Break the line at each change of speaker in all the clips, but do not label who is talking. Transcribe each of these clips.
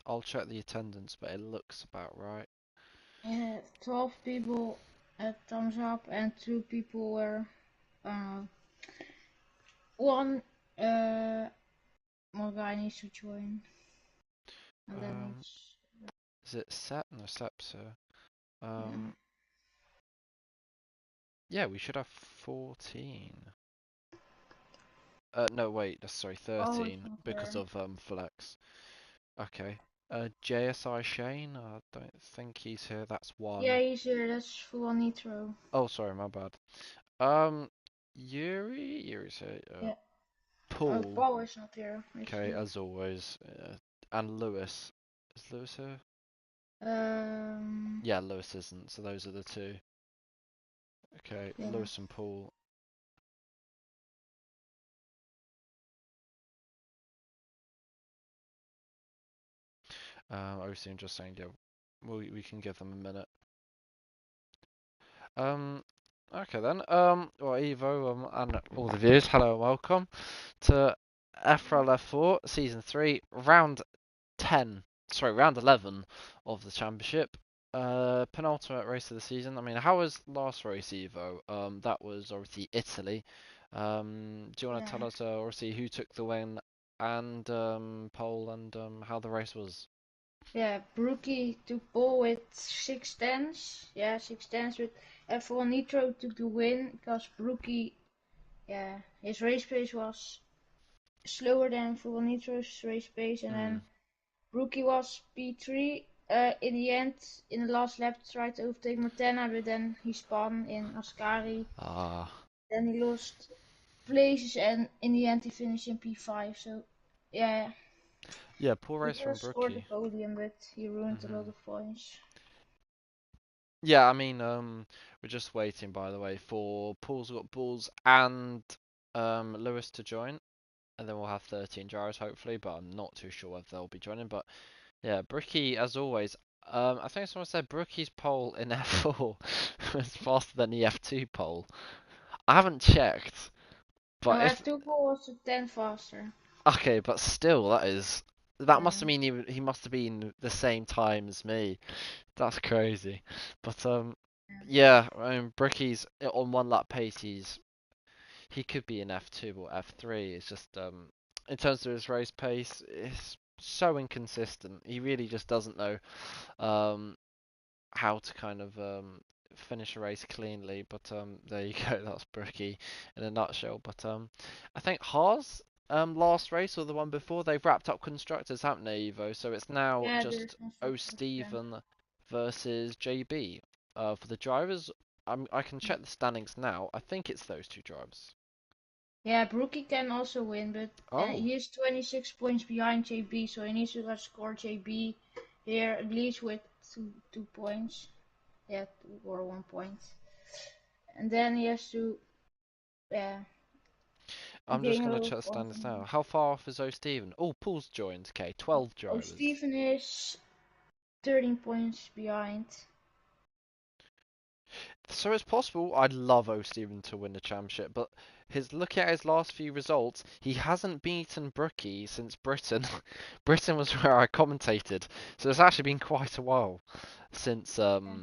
I'll check the attendance, but it looks about right.
Yeah, 12 people at thumbs up and 2 people were uh, one more guy needs to join. And then
Um,
it's
is it Sep? No, Sep's here.
yeah.
Yeah, we should have 14. No, wait, sorry,
Oh, it's
13
not
because
there.
of Flex. Okay. JSI Shane, I don't think he's here. That's
Yeah,
one.
he's here. That's full on nitro.
Oh, sorry, my bad. Um, Yuri's here.
Yeah. Oh,
Paul.
Paul is not here.
Okay,
Actually.
as always. And Lewis. Is Lewis here?
Um.
Yeah, Lewis isn't. So those are the two. Okay,
Yeah.
Lewis and Paul. Obviously, I'm just saying, yeah, we can give them a minute. Um, okay then. Well, Evo, and all the viewers, hello and welcome to FRL F4 Season 3, Round 10. Sorry, Round 11 of the Championship. Penultimate race of the season. I mean, how was last race, Evo? That was obviously Italy. Do you want to tell
Yeah.
us, obviously, who took the win and pole and how the race was?
Yeah. Brookie took pole with 6 tenths. Yeah, 6 tenths. With F1 Nitro took the win because Brookie, yeah, his race pace was slower than Full Nitro's race pace, and
Mm.
then Brookie was P3. In the end, in the last lap, tried to overtake Montana, but then he spun in Ascari.
Ah.
Then he lost places, and in the end, he finished in P5. So, yeah,
Yeah, poor
he
race
could have
from
scored the
Brookie.
podium, but he ruined a lot
hmm
of points.
Yeah, I mean, we're just waiting, by the way, for Paul's Got Balls and Lewis to join, and then we'll have 13 drivers hopefully, but I'm not too sure whether they'll be joining. But yeah, Brookie, as always, I think someone said Brookie's pole in F4 was faster than the F2 pole. I haven't checked,
No,
but if
F2 pole was a 10 faster.
okay, but still, that must have
Yeah.
mean he must have been the same time as me. That's crazy. But yeah, I mean, Bricky's on one lap pace. He could be in F2 or F3. It's just in terms of his race pace, it's so inconsistent. He really just doesn't know um how to kind of finish a race cleanly. But there you go. That's Bricky in a nutshell. But I think Haas. Last race or the one before, they've wrapped up constructors, haven't they, Evo? So it's now
Yeah, there's
just O
constructors. Yeah.
Steven versus JB. For the drivers, I can check the standings now. I think it's those two drivers.
Yeah, Brookie can also win, but
Oh,
he is 26 points behind JB, so he needs to score JB here at least with two points. Yeah, or 1 point. And then he has to
I'm just
gain a
gonna
lot of
check the
points.
standings now. How far off is O Steven? Oh, Paul's joined. Okay, 12
Oh,
drivers.
Steven is 13 points behind.
So it's possible. I'd love O Steven to win the championship, but look at his last few results. He hasn't beaten Brookie since Britain. Britain was where I commentated, so it's actually been quite a while since
Yeah.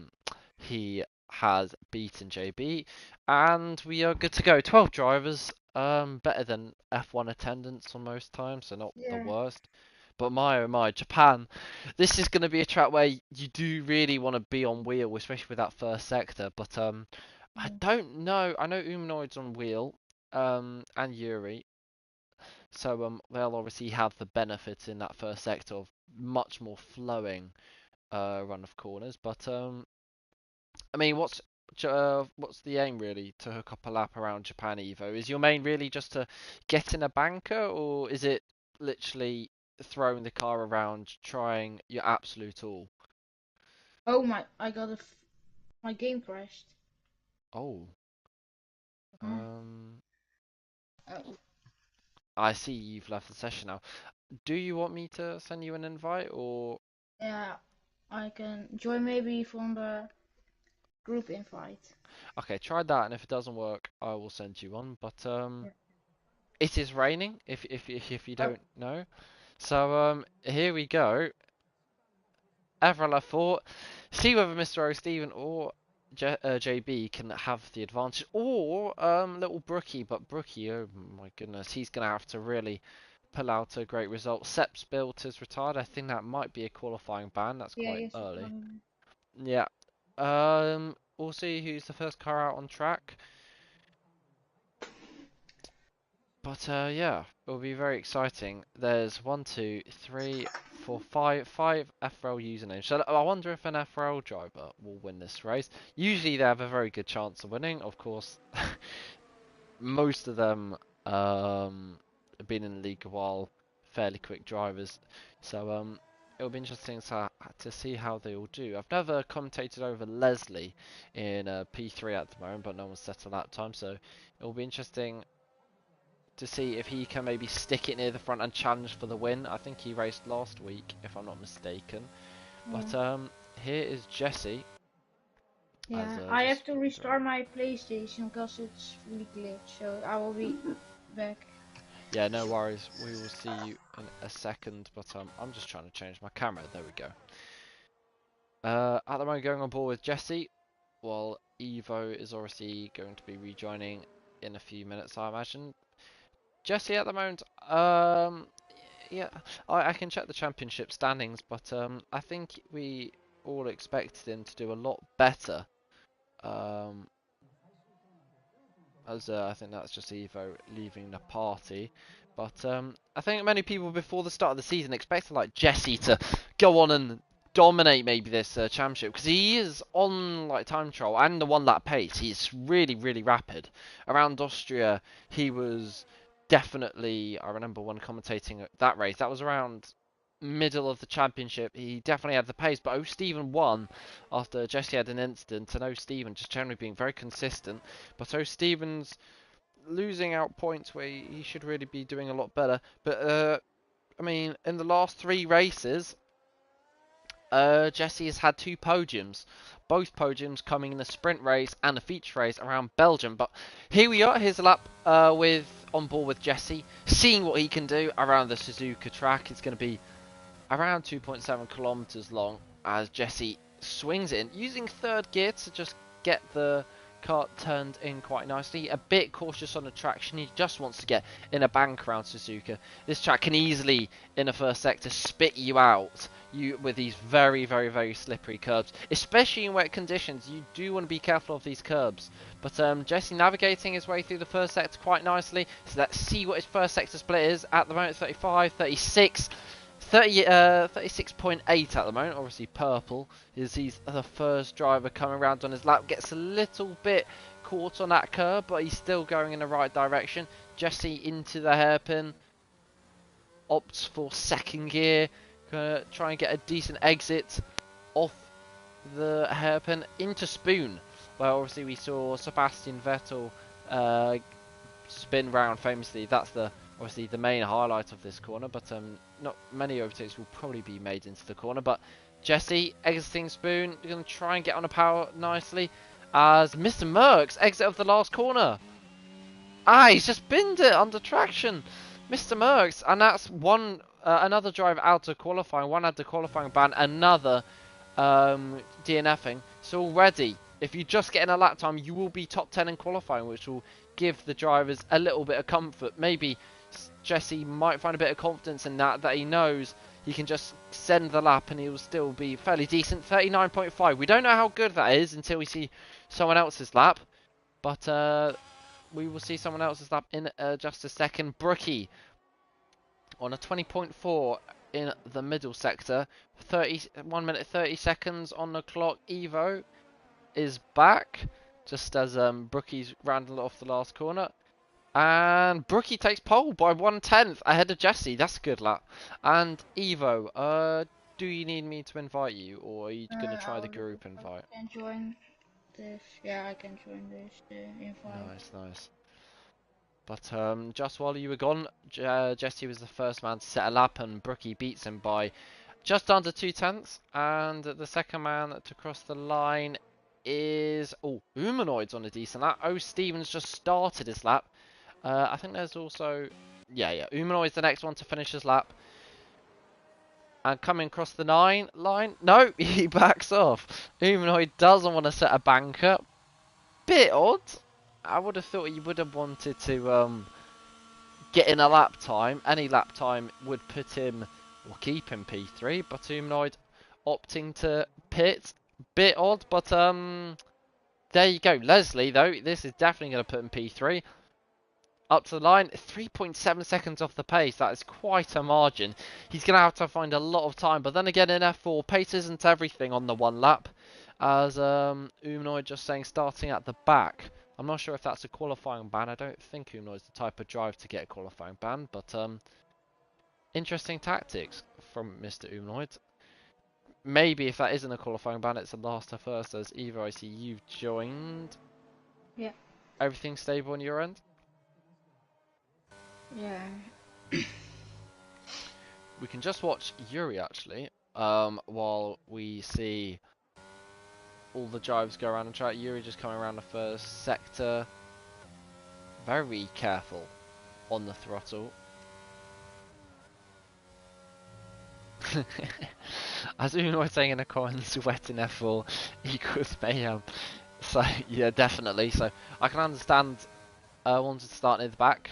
he has beaten JB, and we are good to go. 12 drivers, better than F1 attendance on most times, so not the
Yeah.
worst. But my oh my, Japan, this is going to be a track where you do really want to be on wheel, especially with that first sector. But I
Yeah.
don't know. I know Umanoid's on wheel, and Yuri, so they'll obviously have the benefit in that first sector of much more flowing run of corners. But I mean, what's the aim really to hook up a lap around Japan Evo? Is your main really just to get in a banker, or is it literally throwing the car around, trying your absolute all?
Oh my! My game crashed.
Oh,
Huh?
um,
Oh.
I see you've left the session now. Do you want me to send you an invite, or
Yeah, I can join maybe from the group invite.
okay, try that, and if it doesn't work, I will send you one. But
Yeah.
it is raining. If you
Oh.
don't know, so here we go. FRL F4. See whether Mr. O'Steven or JB can have the advantage, or little Brookie. But Brookie, oh my goodness, he's gonna have to really pull out a great result. Sep's built is retired. I think that might be a qualifying ban. That's
Yeah,
quite
yes,
early. Yeah. We'll see who's the first car out on track. But yeah, it'll be very exciting. There's 1, 2, 3, 4, 5 FRL usernames. So I wonder if an FRL driver will win this race. Usually they have a very good chance of winning. Of course, most of them have been in the league a while, fairly quick drivers. So it'll be interesting to see how they all do. I've never commentated over Leslie in P3 at the moment, but no one's set a lap time, so it'll be interesting to see if he can maybe stick it near the front and challenge for the win. I think he raced last week, if I'm not mistaken.
Yeah.
But here is Jesse.
Yeah,
As,
I
just
have to restart my PlayStation because it's fully glitched, so I will be back.
yeah, no worries. We will see you in a second. But I'm just trying to change my camera. There we go. At the moment, going on board with Jesse. Well, Evo is obviously going to be rejoining in a few minutes, I imagine. Jesse at the moment, yeah, I can check the championship standings, but I think we all expected him to do a lot better. Um, as I think that's just Evo leaving the party. But I think many people before the start of the season expected like Jesse to go on and dominate maybe this championship, because he is on like time trial and the one lap pace. He's really, really rapid. Around Austria, he was definitely. I remember when commentating that race. That was around middle of the championship. He definitely had the pace, but O'Steven won after Jesse had an incident, and O'Steven just generally being very consistent. But O'Steven's losing out points where he should really be doing a lot better. But I mean, in the last 3 races, Jesse has had 2 podiums. Both podiums coming in a sprint race and a feature race around Belgium. But here we are. Here's a lap on board with Jesse, seeing what he can do around the Suzuka track. It's going to be around 2.7 kilometers long as Jesse swings in, using third gear to just get the kart turned in quite nicely. A bit cautious on the traction. He just wants to get in a bank around Suzuka. This track can easily, in the first sector, spit you out with these very, very, very slippery curbs. Especially in wet conditions, you do want to be careful of these curbs. But Jesse navigating his way through the first sector quite nicely. So let's see what his first sector split is. At the moment, 35, 36. 36.8 at the moment. Obviously purple is he's the first driver coming around on his lap. Gets a little bit caught on that curb, but he's still going in the right direction. Jesse into the hairpin, opts for second gear, gonna try and get a decent exit off the hairpin into Spoon, where obviously we saw Sebastian Vettel spin round famously. That's obviously the main highlight of this corner, but not many overtakes will probably be made into the corner. But Jesse exiting Spoon, going to try and get on a power nicely as Mr. Merckx exit of the last corner. He's just binned it under traction, Mr. Merckx, and that's another driver out of qualifying. One had the qualifying ban, another DNFing. So already, if you just get in a lap time, you will be top 10 in qualifying, which will give the drivers a little bit of comfort. Maybe Jesse might find a bit of confidence in that he knows he can just send the lap and he will still be fairly decent. 39.5. We don't know how good that is until we see someone else's lap, but we will see someone else's lap in just a second. Brookie on a 20.4 in the middle sector. 1 minute 30 seconds on the clock. Evo is back just as Brookie's rounded off the last corner. And Brookie takes pole by 1/10 ahead of Jesse. That's a good lap. And Evo, do you need me to invite you, or are you going to try the group invite?
I can join this. Yeah, I can join this invite.
Nice, nice. But just while you were gone, Jesse was the first man to set a lap, and Brookie beats him by just under 2/10. And the second man to cross the line is Humanoids on a decent lap. Stevens just started his lap. I think there's also... Yeah, Uminoi's the next one to finish his lap. And coming across the line, no, he backs off. Humanoid doesn't want to set a banker. Bit odd. I would have thought he would have wanted to get in a lap time. Any lap time would put him or keep him P3, but Humanoid opting to pit. Bit odd, but there you go. Leslie, though, this is definitely going to put him P3. Up to the line, 3.7 seconds off the pace. That is quite a margin. He's going to have to find a lot of time. But then again, in F4, pace isn't everything on the one lap. As Umnoy just saying, starting at the back. I'm not sure if that's a qualifying ban. I don't think Umnoy's the type of drive to get a qualifying ban. But interesting tactics from Mr. Umnoy. Maybe if that isn't a qualifying ban, it's a last to first. As Eva, I see you've joined.
Yeah.
Everything stable on your end?
Yeah.
We can just watch Yuri actually, while we see all the drives go around the track. Yuri just coming around the first sector. Very careful on the throttle. As Uno was saying in the comments, wet in F4 equals mayhem. So yeah, definitely. So I can understand wanting to start near the back,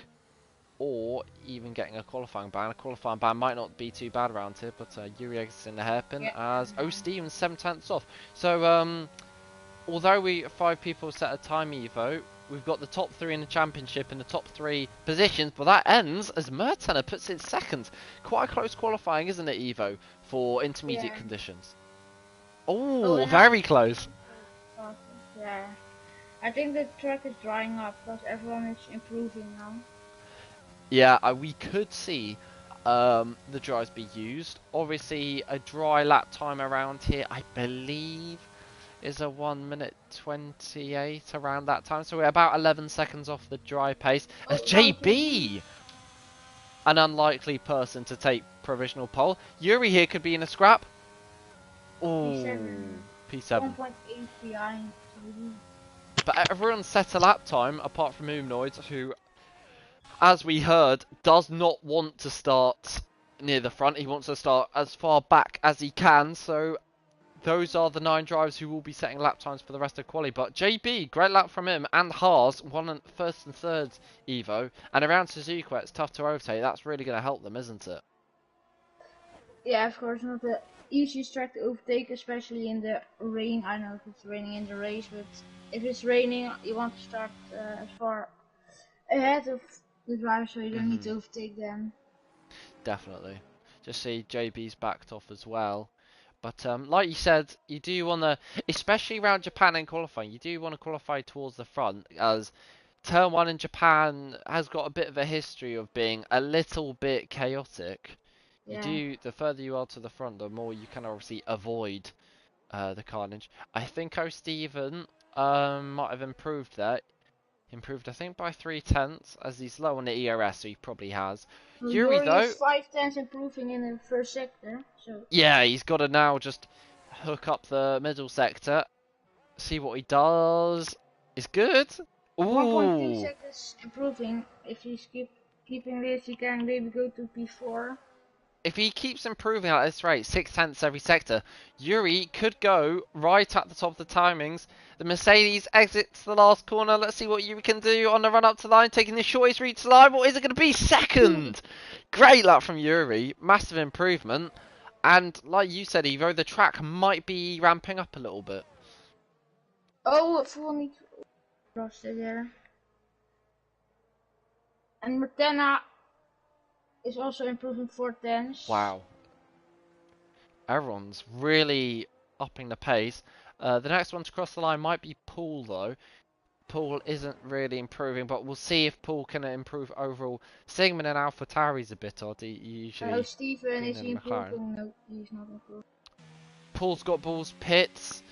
or even getting a qualifying ban. A qualifying ban might not be too bad around here, but Yuri exits in the hairpin as Stevens 7/10 off. So although we 5 people set a time evo, we've got the top 3 in the championship in the top 3 positions, but that ends as Mertener puts it second. Quite a close qualifying, isn't it, Evo, for intermediate conditions? Oh, very close.
Yeah. I think the track is drying up because everyone is improving now.
Yeah, we could see the dries be used. Obviously, a dry lap time around here, I believe, is a 1:28 around that time. So we're about 11 seconds off the dry pace. As JB, an unlikely person to take provisional pole. Yuri here could be in a scrap. Oh, P7.
1.8 behind.
But everyone's set a lap time apart from Umnoid, who, as we heard, does not want to start near the front. He wants to start as far back as he can. So those are the 9 drivers who will be setting lap times for the rest of quali. But JB, great lap from him, and Haas won first and third Evo. And around Suzuka, it's tough to overtake. That's really going to help them, isn't it?
Yeah, of course, not the easiest track to overtake, especially in the rain. I know if it's raining in the race, but if it's raining, you want to start as far ahead of the driver, so you don't need to overtake them.
Definitely. Just see JB's backed off as well. But like you said, you do want to, especially around Japan in qualifying, you do want to qualify towards the front, as Turn 1 in Japan has got a bit of a history of being a little bit chaotic. The further you are to the front, the more you can obviously avoid the carnage. I think O'Steven might have improved there. Improved, I think, by 3/10, as he's low on the ERS, so he probably has. Yuri, though,
is 5/10 improving in the first sector, so
yeah, he's got to now just hook up the middle sector, see what he does. It's good. Ooh.
1.2 seconds improving. If you keeping this, you can maybe go to P4.
If he keeps improving at this rate, 6/10 every sector, Yuri could go right at the top of the timings. The Mercedes exits the last corner. Let's see what Yuri can do on the run up to the line, taking the shortest route to the line. What is it going to be? Second! Great lap from Yuri. Massive improvement. And like you said, Evo, the track might be ramping up a little bit.
Oh, full need crossed it there. And Mertena is also improving 4/10.
Wow. Everyone's really upping the pace. The next one to cross the line might be Paul, though. Paul isn't really improving, but we'll see if Paul can improve overall. Sigmund and AlphaTauri's a bit odd. He usually.
Steven is he improving? No, he's not improving.
Paul's got balls pits.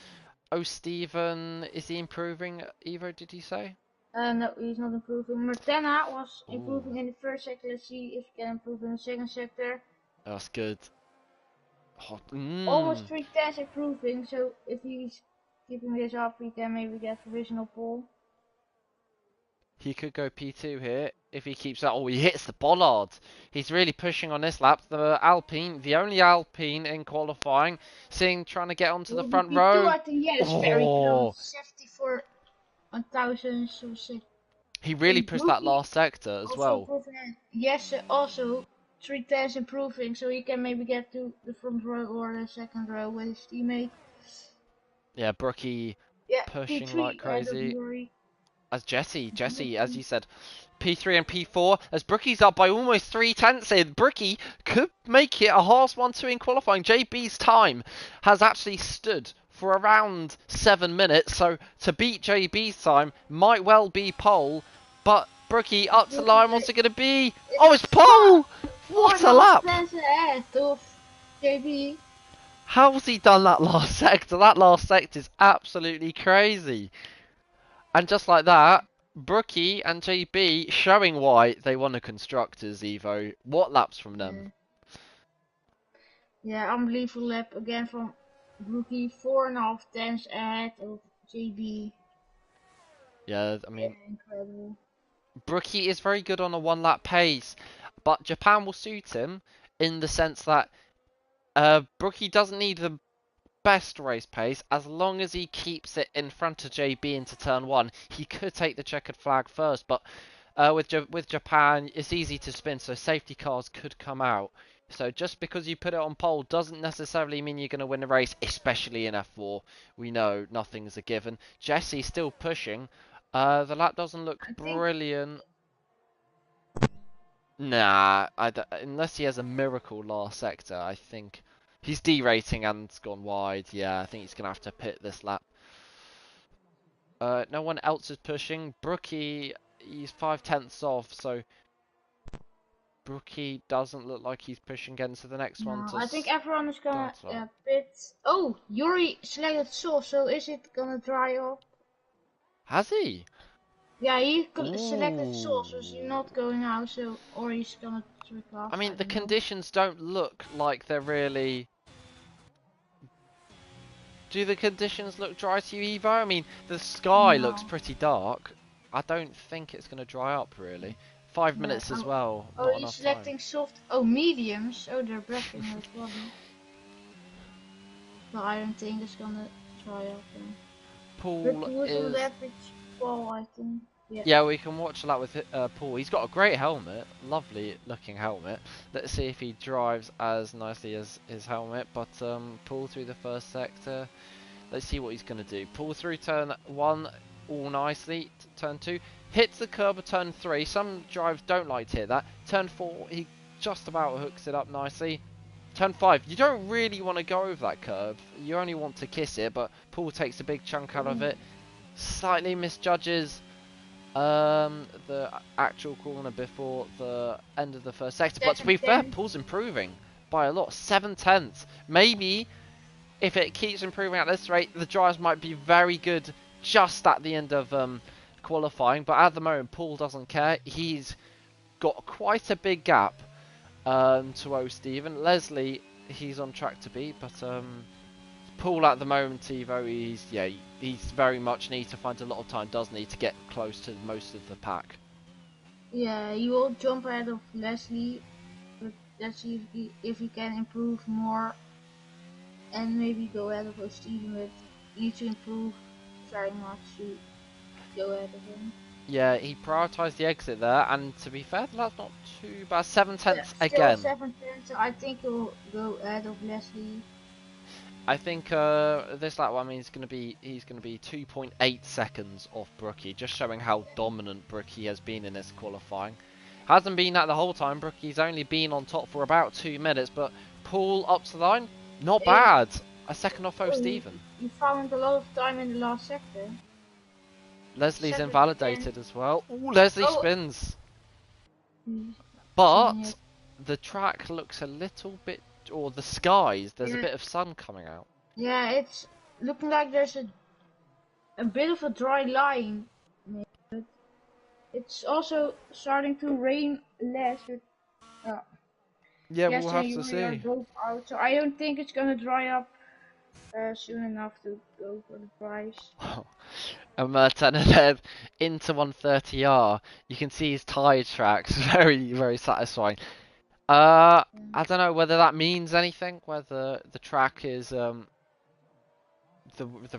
Oh, Steven, is he improving? Evo, did he say?
No, he's not improving. Mertena was improving in the first sector. Let's see if he can improve in the second sector.
That's good.
Almost 3/10 improving, so if he's keeping this up, he can maybe get provisional pole.
He could go P2 here if he keeps that. Oh, he hits the bollard. He's really pushing on this lap. The Alpine, the only Alpine in qualifying, trying to get onto the
Will be
front
P2,
row.
I think. Yeah, it's very close.
Oh,
74 1,000, so sick.
he really
And
pushed that
Brookie
last sector as
also
well.
improving. Yes, also 3 tenths improving, so he can maybe get to the front row or the second row with his teammate.
Yeah, Brookie
Yeah,
pushing like
P3, don't
crazy.
worry.
As Jesse, as you said, P3 and P4, as Brookie's up by almost 3 tenths here. Brookie could make it a Haas 1-2 in qualifying. JB's time has actually stood for around 7 minutes, so to beat JB's time might well be pole, but Brookie up to the line, what's it going to be? Oh, it's pole! What a lap!
4.5 tenths ahead of JB.
How's he done that last sector? That last sector is absolutely crazy. And just like that, Brookie and JB showing why they won a Constructors Evo. What laps from them?
Yeah, unbelievable lap again from Brookie. 4.5 tenths ahead of JB.
Yeah, I mean,
Yeah, incredible.
Brookie is very good on a 1 lap pace, but Japan will suit him in the sense that Brookie doesn't need the best race pace as long as he keeps it in front of JB into turn 1. He could take the checkered flag first, but with Japan, it's easy to spin, so safety cars could come out. So just because you put it on pole doesn't necessarily mean you're going to win a race, especially in F4. We know nothing's a given. Jesse's still pushing. The lap doesn't look
I think
brilliant. Nah, unless he has a miracle last sector, I think he's derating and's gone wide. Yeah, I think he's going to have to pit this lap. No one else is pushing. Brookie, he's 5 tenths off, so Brookie doesn't look like he's pushing again to the next one
no,
to
I think everyone is gonna
start up.
pit. Oh, Yuri selected soft, so is it gonna dry up?
Has he?
Yeah, he selected soft, so he's
Ooh.
not going out, so or he's gonna trick off.
I
I
mean, the
don't know.
conditions don't look like they're really. Do the conditions look dry to you, Evo? I mean, the sky looks
No.
pretty dark. I don't think it's going to dry up, really. 5 minutes as
Oh,
well,
oh,
not
he's
enough time.
selecting soft. Oh, mediums. Oh, they're braking no problem. But I don't think it's gonna dry up then. But
Paul
he was on the
is.
average fall, I think. Yeah.
Yeah, we can watch that with Paul. He's got a great helmet, lovely looking helmet. Let's see if he drives as nicely as his helmet. But Paul through the first sector. Let's see what he's going to do. Pull through turn 1 all nicely. Turn 2. Hits the curb of turn 3. Some drives don't like to hit that. Turn 4, he just about hooks it up nicely. Turn 5, you don't really want to go over that curve. You only want to kiss it, but Paul takes a big chunk out of it. Slightly misjudges the actual corner before the end of the first sector. But to be fair, Paul's improving by a lot. 7 tenths. Maybe if it keeps improving at this rate, the drives might be very good just at the end of qualifying. But at the moment, Paul doesn't care. He's got quite a big gap to owe Stephen. Leslie, he's on track to beat, but Paul at the moment, Evo, he's very much need to find a lot of time, doesn't he, to get close to most of the pack.
Yeah, he will jump ahead of Leslie, but let's see if he can improve more and maybe go ahead of Steven, but he needs to improve very much to go ahead of him.
Yeah, he prioritised the exit there, and to be fair, that's not too bad. 7 tenths
Still
again.
7 tenths, so I think he'll go ahead of Leslie.
I think this lap, I mean, he's going to be 2.8 seconds off Brookie, just showing how dominant Brookie has been in this qualifying. Hasn't been that the whole time. Brookie's only been on top for about 2 minutes, but Paul up to the line, not bad. A second off Stephen.
You found a lot of time in the last sector.
Leslie's invalidated as well. Ooh, Leslie spins. But the track looks a little bit, or the skies, there's a bit of sun coming out.
Yeah, it's looking like there's a bit of a dry line. But it's also starting to rain less. But,
yeah, we'll have to see.
Both out, so I don't think it's gonna dry up soon enough to go for the prize.
And Mertena then into 130R. You can see his tyre tracks, very, very satisfying. I don't know whether that means anything, whether the track is the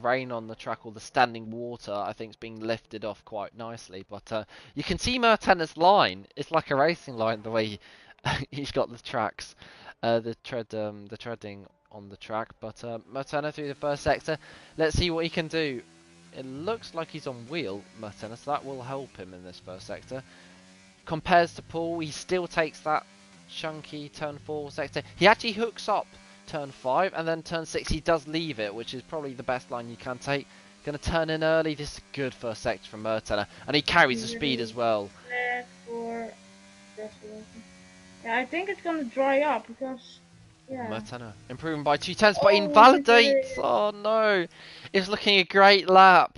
rain on the track or the standing water, I think, is being lifted off quite nicely. But you can see Mertena's line. It's like a racing line the way he's got the tracks, the treading on the track. But Mertena through the first sector. Let's see what he can do. It looks like he's on wheel, Mertena, so that will help him in this first sector. Compares to Paul, he still takes that chunky turn 4 sector. He actually hooks up turn 5 and then turn 6 he does leave it, which is probably the best line you can take. Gonna turn in early. This is a good first sector from Mertena, and he carries the speed as well.
Yeah, I think it's gonna dry up because
Mertena improving by 2 tenths, but invalidates. Oh no, it's looking a great lap.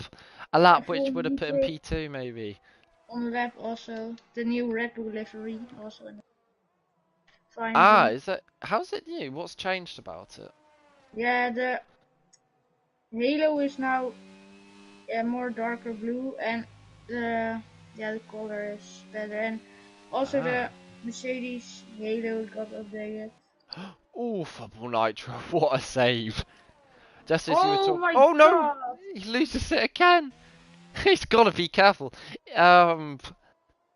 A lap which would have put him P2 maybe.
On the lap also the new Red Bull livery also.
Is it? How's it new? What's changed about it?
Yeah, the halo is now more darker blue, and the color is better, and also the Mercedes halo got updated.
Oh, Football Nitro! What a save! Just as you were talking.
Oh
no!
God.
He loses it again. He's got to be careful.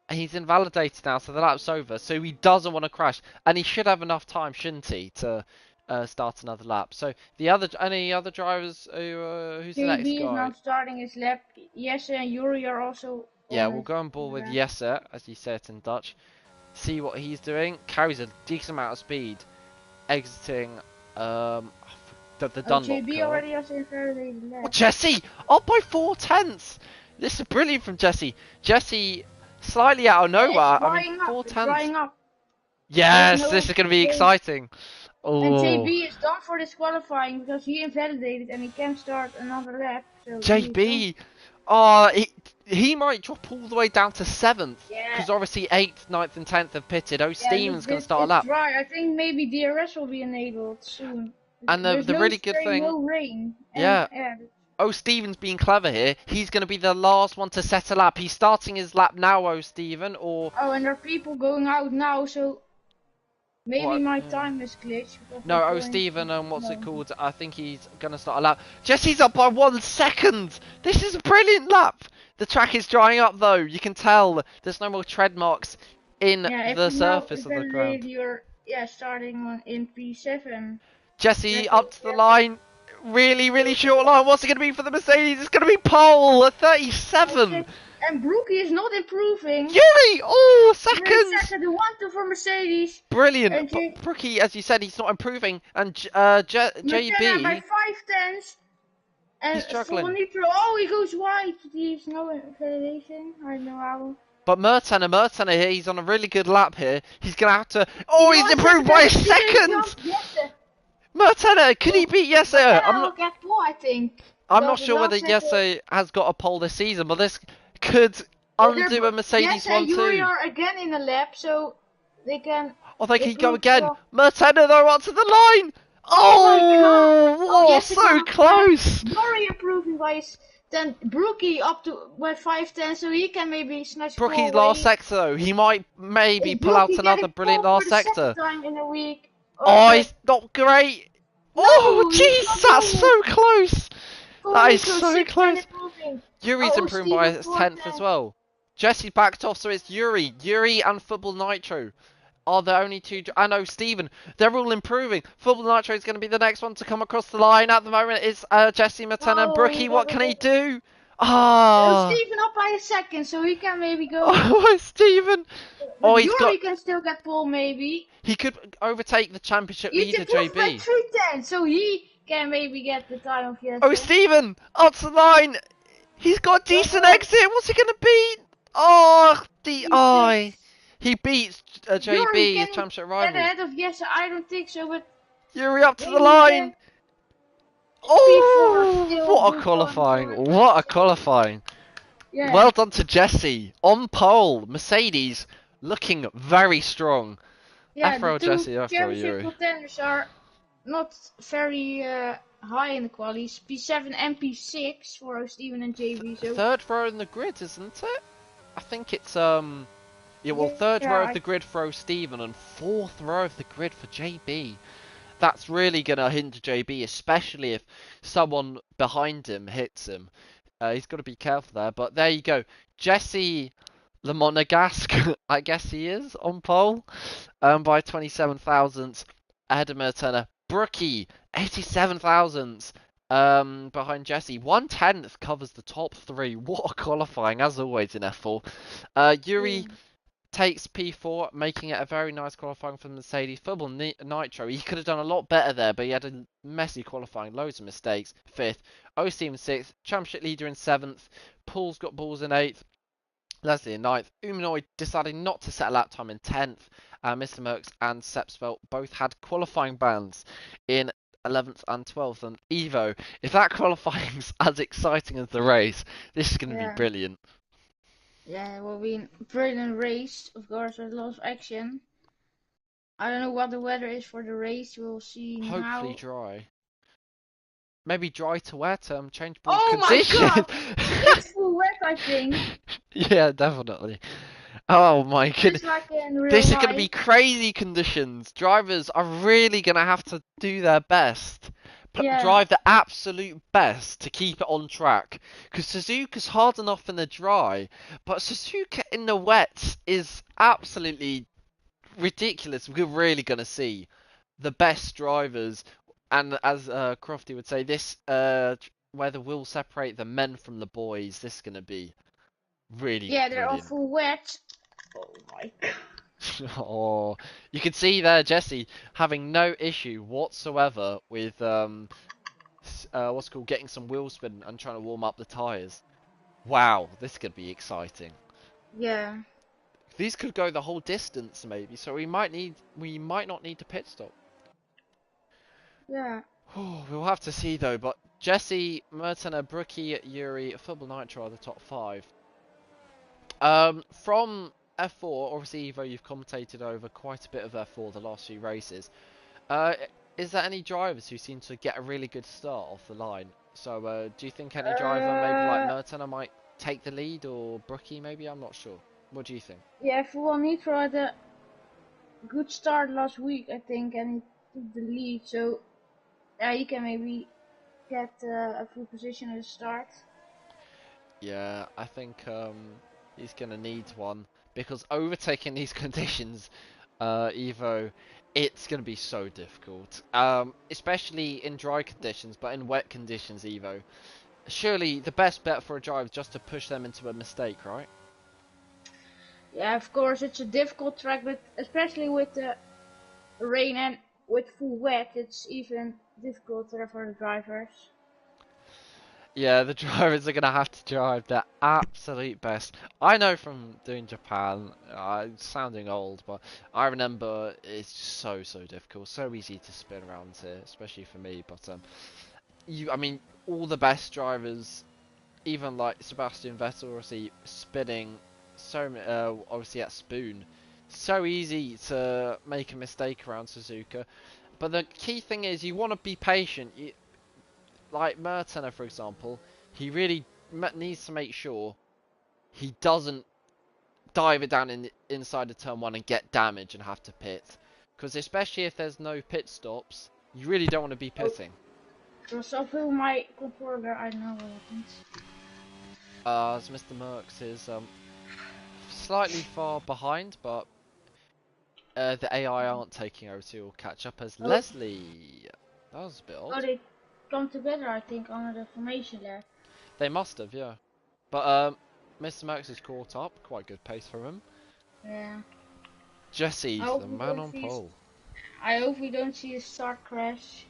He's invalidated now, so the lap's over. So he doesn't want to crash, and he should have enough time, shouldn't he, to start another lap? So any other drivers? Who's the next guy?
JB is now starting his lap. Jesse and Yuri are also.
Yeah, we'll go on board with Jesse, as you say it in Dutch. See what he's doing. Carries a decent amount of speed, exiting the Dunlop
JB
curve.
already has invalidated lap.
Oh, Jesse up by 4 tenths. This is brilliant from Jesse. Jesse. Slightly out of nowhere. I mean, 4 tenths. Yes, this is going to be exciting. Oh.
And JB is done for disqualifying because he invalidated and he can't start another lap. So
JB, he might drop all the way down to 7th. Because obviously 8th, 9th, and 10th have pitted. Steven's going to start a lap.
Right, I think maybe DRS will be enabled soon.
And the really good thing.
No rain.
Steven's being clever here. He's going to be the last one to set a lap. He's starting his lap now, Steven, or...
Oh, and there are people going out now, so... Maybe my time is glitched.
No, Steven, what's it called? I think he's going to start a lap. Jesse's up by 1 second! This is a brilliant lap! The track is drying up, though. You can tell there's no more tread marks in the surface of the ground.
You're, starting in P7.
Jesse, up to the line. Really, really short line. What's it going to be for the Mercedes? It's going to be pole at 37.
And Brookie is not improving.
Yuri, seconds.
The 1-2 for Mercedes.
Brilliant. But Brookie, as you said, he's not improving. And JB.
By 5 tenths. And
he's struggling.
Nitro, he goes wide. He's no validation. I don't know how.
But Mertena here, he's on a really good lap here. He's going to have to... he's improved by a second. Mertena, can he beat Jesse?
I think.
I'm not sure whether Jesse has got a pole this season, but this could undo a Mercedes 1-2.
Yuri are again in the lap, so they can...
they can go again. Mertena, though, up to the line. So close.
Yuri improving by then Brookie up to by 5 tenths, so he can maybe snatch.
Brookie's last sector, though. He might maybe pull out another brilliant last sector.
Time in a week.
It's not great. Jeez, that's so close. That is so close. Yuri's improving by his 10th as well. Jesse backed off, so it's Yuri. Yuri and Football Nitro are the only two. I know Steven. They're all improving. Football Nitro is going to be the next one to come across the line. At the moment, it's Jesse, Mertena, and Brookie. What can he do?
Steven up by a second, so he can maybe go.
Steven.
Yuri can still get pole, maybe.
He could overtake the championship leader, JB.
By 3 tenths, so he can maybe get the time of Jesse.
Steven, up to the line. He's got a decent exit. What's he going to beat? He beats JB, his championship rival.
Get ahead of Jesse, I don't think so, but...
Yuri up to the line. What a qualifying. What a qualifying. Yeah. Well done to Jesse. On pole, Mercedes looking very strong.
Yeah,
FRL Jesse,
FRL Yuri. not very high in the qualities. P7 and P6 for Steven and JB. So
Third row in the grid, isn't it? I think it's yeah, well,
yeah,
third row of
I,
the grid for Steven and fourth row of the grid for JB. That's really gonna hinder JB, especially if someone behind him hits him. He's got to be careful there. But there you go, Jesse Le Monegasque, I guess he is on pole, by 27 thousandths ahead of Mertena. Brookie 87 thousandths behind Jesse. 1/10 covers the top three. What a qualifying, as always in F4. Yuri
yeah,
takes P4, making it a very nice qualifying for the Mercedes. Football Nitro, he could have done a lot better there, but he had a messy qualifying, loads of mistakes. 5th, OC in 6th, Championship leader in 7th, Paul's got balls in 8th, Leslie in 9th, Umanoid deciding not to set a lap time in 10th, Mr. Merckx and Sepsvelt both had qualifying bans in 11th and 12th, and Evo, if that qualifying's as exciting as the race, this is going to be
yeah,
brilliant.
yeah. It will be a brilliant race, of course, with lots of action. I don't know what the weather is for the race. We'll see
Hopefully
now.
dry. Maybe dry to wet, changeable
Oh my
condition.
god! It's full wet, I think.
Yeah, definitely. Oh my goodness.
Just like in real
This is going to be
life.
crazy conditions. Drivers are really going to have to do their best.
Yeah,
Drive the absolute best to keep it on track. Because Suzuka's hard enough in the dry, but Suzuka in the wet is absolutely ridiculous. We're really going to see the best drivers, and as Crofty would say, this weather will separate the men from the boys. This is going to be really
yeah, they're all
brilliant.
full wet. Oh my god.
Oh, you can see there Jesse having no issue whatsoever with what's it called, getting some wheel spin and trying to warm up the tires. Wow, this could be exciting.
Yeah,
These could go the whole distance maybe, so we might not need to pit stop.
yeah.
We'll have to see though, but Jesse, Mertena, Brookie, Yuri, Football Nitro are the top 5. From F4, obviously Evo, you've commentated over quite a bit of F4 the last few races. Uh, is there any drivers who seem to get a really good start off the line? So, do you think any driver, maybe like
Uh,
Mertena, might take the lead, or Brookie maybe? I'm not sure. What do you think?
yeah, Full Nitro had a good start last week, I think, and he took the lead. So, yeah, he can maybe get a full position at the start.
Yeah, I think he's gonna need one because overtaking these conditions, Evo, it's gonna be so difficult. Especially in dry conditions, but in wet conditions, Evo. Surely the best bet for a driver is just to push them into a mistake, right?
Yeah, of course, it's a difficult track, but especially with the rain and with full wet, it's even difficult for the drivers.
Yeah, the drivers are going to have to drive their absolute best. I know from doing Japan, I'm sounding old, but I remember it's so difficult, so easy to spin around here, especially for me. But I mean, all the best drivers, even like Sebastian Vettel, obviously spinning obviously at Spoon, so easy to make a mistake around Suzuka. But the key thing is you want to be patient. Like Mertena, for example, he really needs to make sure he doesn't dive it down inside of turn 1 and get damage and have to pit. Because especially if there's no pit stops, you really don't want to be
Oh,
pitting.
just off my controller, I don't know what happened.
As Mr. Merckx is slightly far behind, but the AI aren't taking over, so he'll catch up as
Oh,
Leslie. That was a bit
oh,
odd.
they come together, I think, under the formation there.
They must have, yeah. But Mr. Merckx is caught up. Quite good pace from him.
Yeah.
Jesse,
I hope
the
we
man
don't
on
see.
pole.
I hope we don't see a start crash.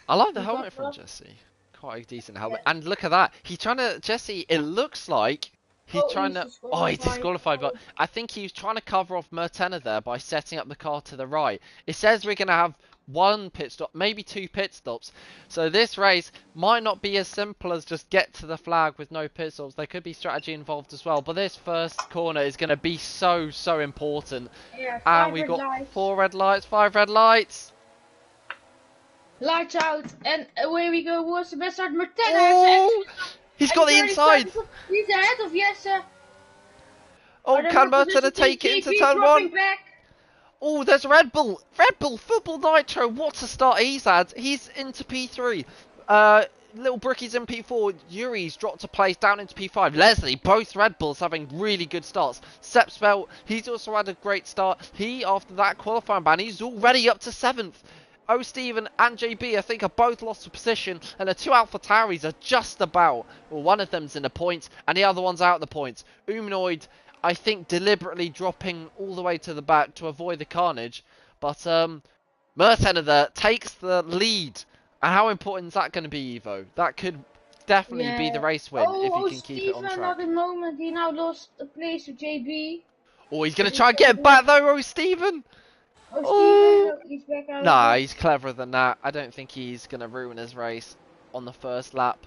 I like the
Because
helmet from
what?
Jesse. Quite a decent
Yeah.
helmet. And look at that. He's trying to, Jesse, it looks like he's
Oh,
trying
he's
to, oh, he's
disqualified.
disqualified, but
Oh,
I think he's trying to cover off Mertena there by setting up the car to the right. It says we're going to have one pit stop, maybe 2 pit stops. So this race might not be as simple as just get to the flag with no pit stops. There could be strategy involved as well. But this first corner is going to be so important.
yeah,
And
five
we
red
got
lights.
4 red lights, 5 red lights.
Lights out, and away we go. Was the best start? Martina has
Oh,
actually got,
he's
and
got
he's
the
already
inside.
started. He's ahead of Jesse.
Oh,
Are there more
can Merton
positions in
take it into
JP
turn one?
dropping back?
Oh, there's Red Bull. Red Bull, Football Nitro. What a start he's had. He's into P3. Little Brookie's in P4. Yuri's dropped a place down into P5. Leslie, both Red Bulls having really good starts. Sepspelt, he's also had a great start. He, after that qualifying ban, he's already up to 7th. Oh, Stephen and JB, I think, are both lost a position, and the two Alpha Tauris are just about. Well, one of them's in the points, and the other one's out the points. Humanoid, I think, deliberately dropping all the way to the back to avoid the carnage. But Mertenner there takes the lead. And how important is that going to be, Evo? That could definitely be the
Yeah.
race win if he
Oh,
can keep it on
Steven,
track.
another moment. He now lost a place to JB.
Oh, he's going
But
to
he's
try and get
gonna
it
do it.
back though, oh, Stephen.
Oh, Steven,
Oh.
no, he's back out of
Nah,
it.
he's cleverer than that. I don't think he's going to ruin his race on the first lap.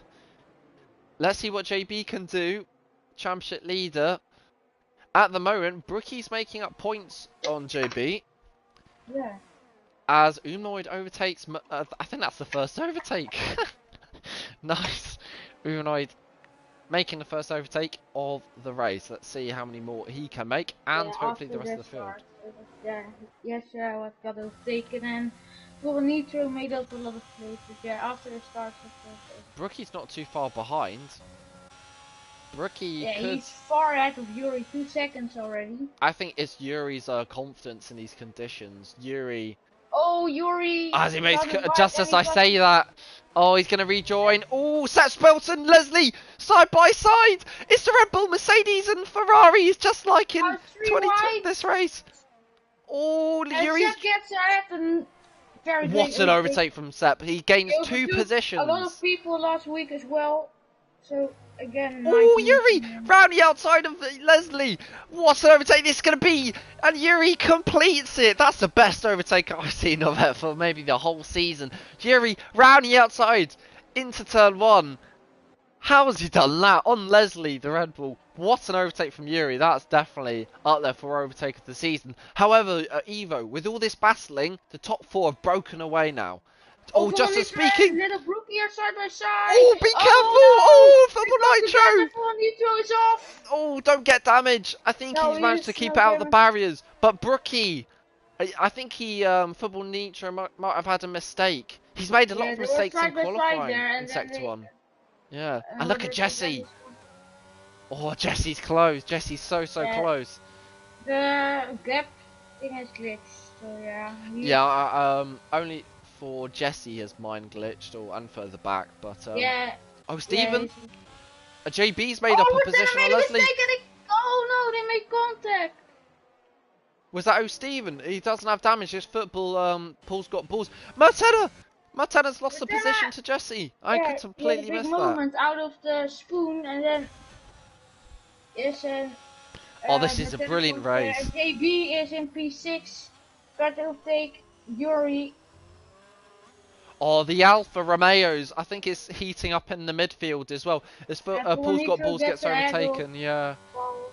Let's see what JB can do. Championship leader. At the moment, Brookie's making up points on JB.
Yeah.
As Humanoid overtakes... I think that's the first overtake. Nice. Humanoid making the first overtake of the race. Let's see how many more he can make. And
Yeah,
hopefully
after
the rest of
that
the field.
start. Yeah, yes, what got overtaken, and for Nitro made up a lot of places. Yeah, after the start of the
Brookie's not too far behind. Brookie
yeah,
could...
he's far ahead of Yuri, 2 seconds already.
I think it's Yuri's confidence in these conditions. Yuri...
Oh, Yuri
As he makes...
got it right,
Just
and
as
he
I
got
say that... Oh, he's going to rejoin. Oh, Seth Spelton, Leslie, side by side. It's the Red Bull, Mercedes and Ferrari. It's just like in
3 wide.
this race. Oh,
And
Yuri's...
Seth gets ahead and very great
What an overtake from Sepp. He gains
He
2
overtook a lot of
positions.
people last week as well. So again, nice
Oh,
move
Yuri!
from him.
Round the outside of Leslie. What an overtake this is going to be. And Yuri completes it. That's the best overtake I've seen of it for maybe the whole season. Yuri round the outside into turn 1. How has he done that on Leslie, the Red Bull? What an overtake from Yuri. That's definitely up there for overtake of the season. However, Evo, with all this battling, the top 4 have broken away now.
Oh,
Oh,
for
just as
Nitro
speaking.
and Little Brookie are side by side.
Oh, be careful!
Oh
Oh,
no!
Football
It's not
Nitro!
together for Nitro is off.
Oh, don't get damage. I think
No,
he's
he
managed to
is
keep
no
out the
damage.
barriers. But Brookie, I think he, Football Nitro might have had a mistake. He's made a lot
Yeah,
of
they were
mistakes in
side by side
qualifying
there,
in
and then
Sector
they
1. Yeah, and look at
ordered the
Jesse. Oh, Jesse's close. Jesse's so
Yeah,
close.
the gap thing has glitched. So yeah.
Yeah, only for Jesse has mine glitched, or and further back. But
Yeah.
oh,
Yeah.
Stephen, a JB's made up
Oh,
a
but then I
position on
made a
Leslie.
mistake and oh no, they made contact.
Was that Stephen? He doesn't have damage. His football Paul's got balls. Martena's lost the position to Jesse. I
Yeah,
could
he had a
completely
big
miss that.
moment out of the spoon, and then is an
Oh, this is a
Martina
brilliant race.
JB is in P6. Got to take Yuri.
Oh, the Alfa Romeos. I think it's heating up in the midfield as well. As
And
Paul's got
Nitro
balls, gets
ahead of
overtaken. Yeah.
Paul.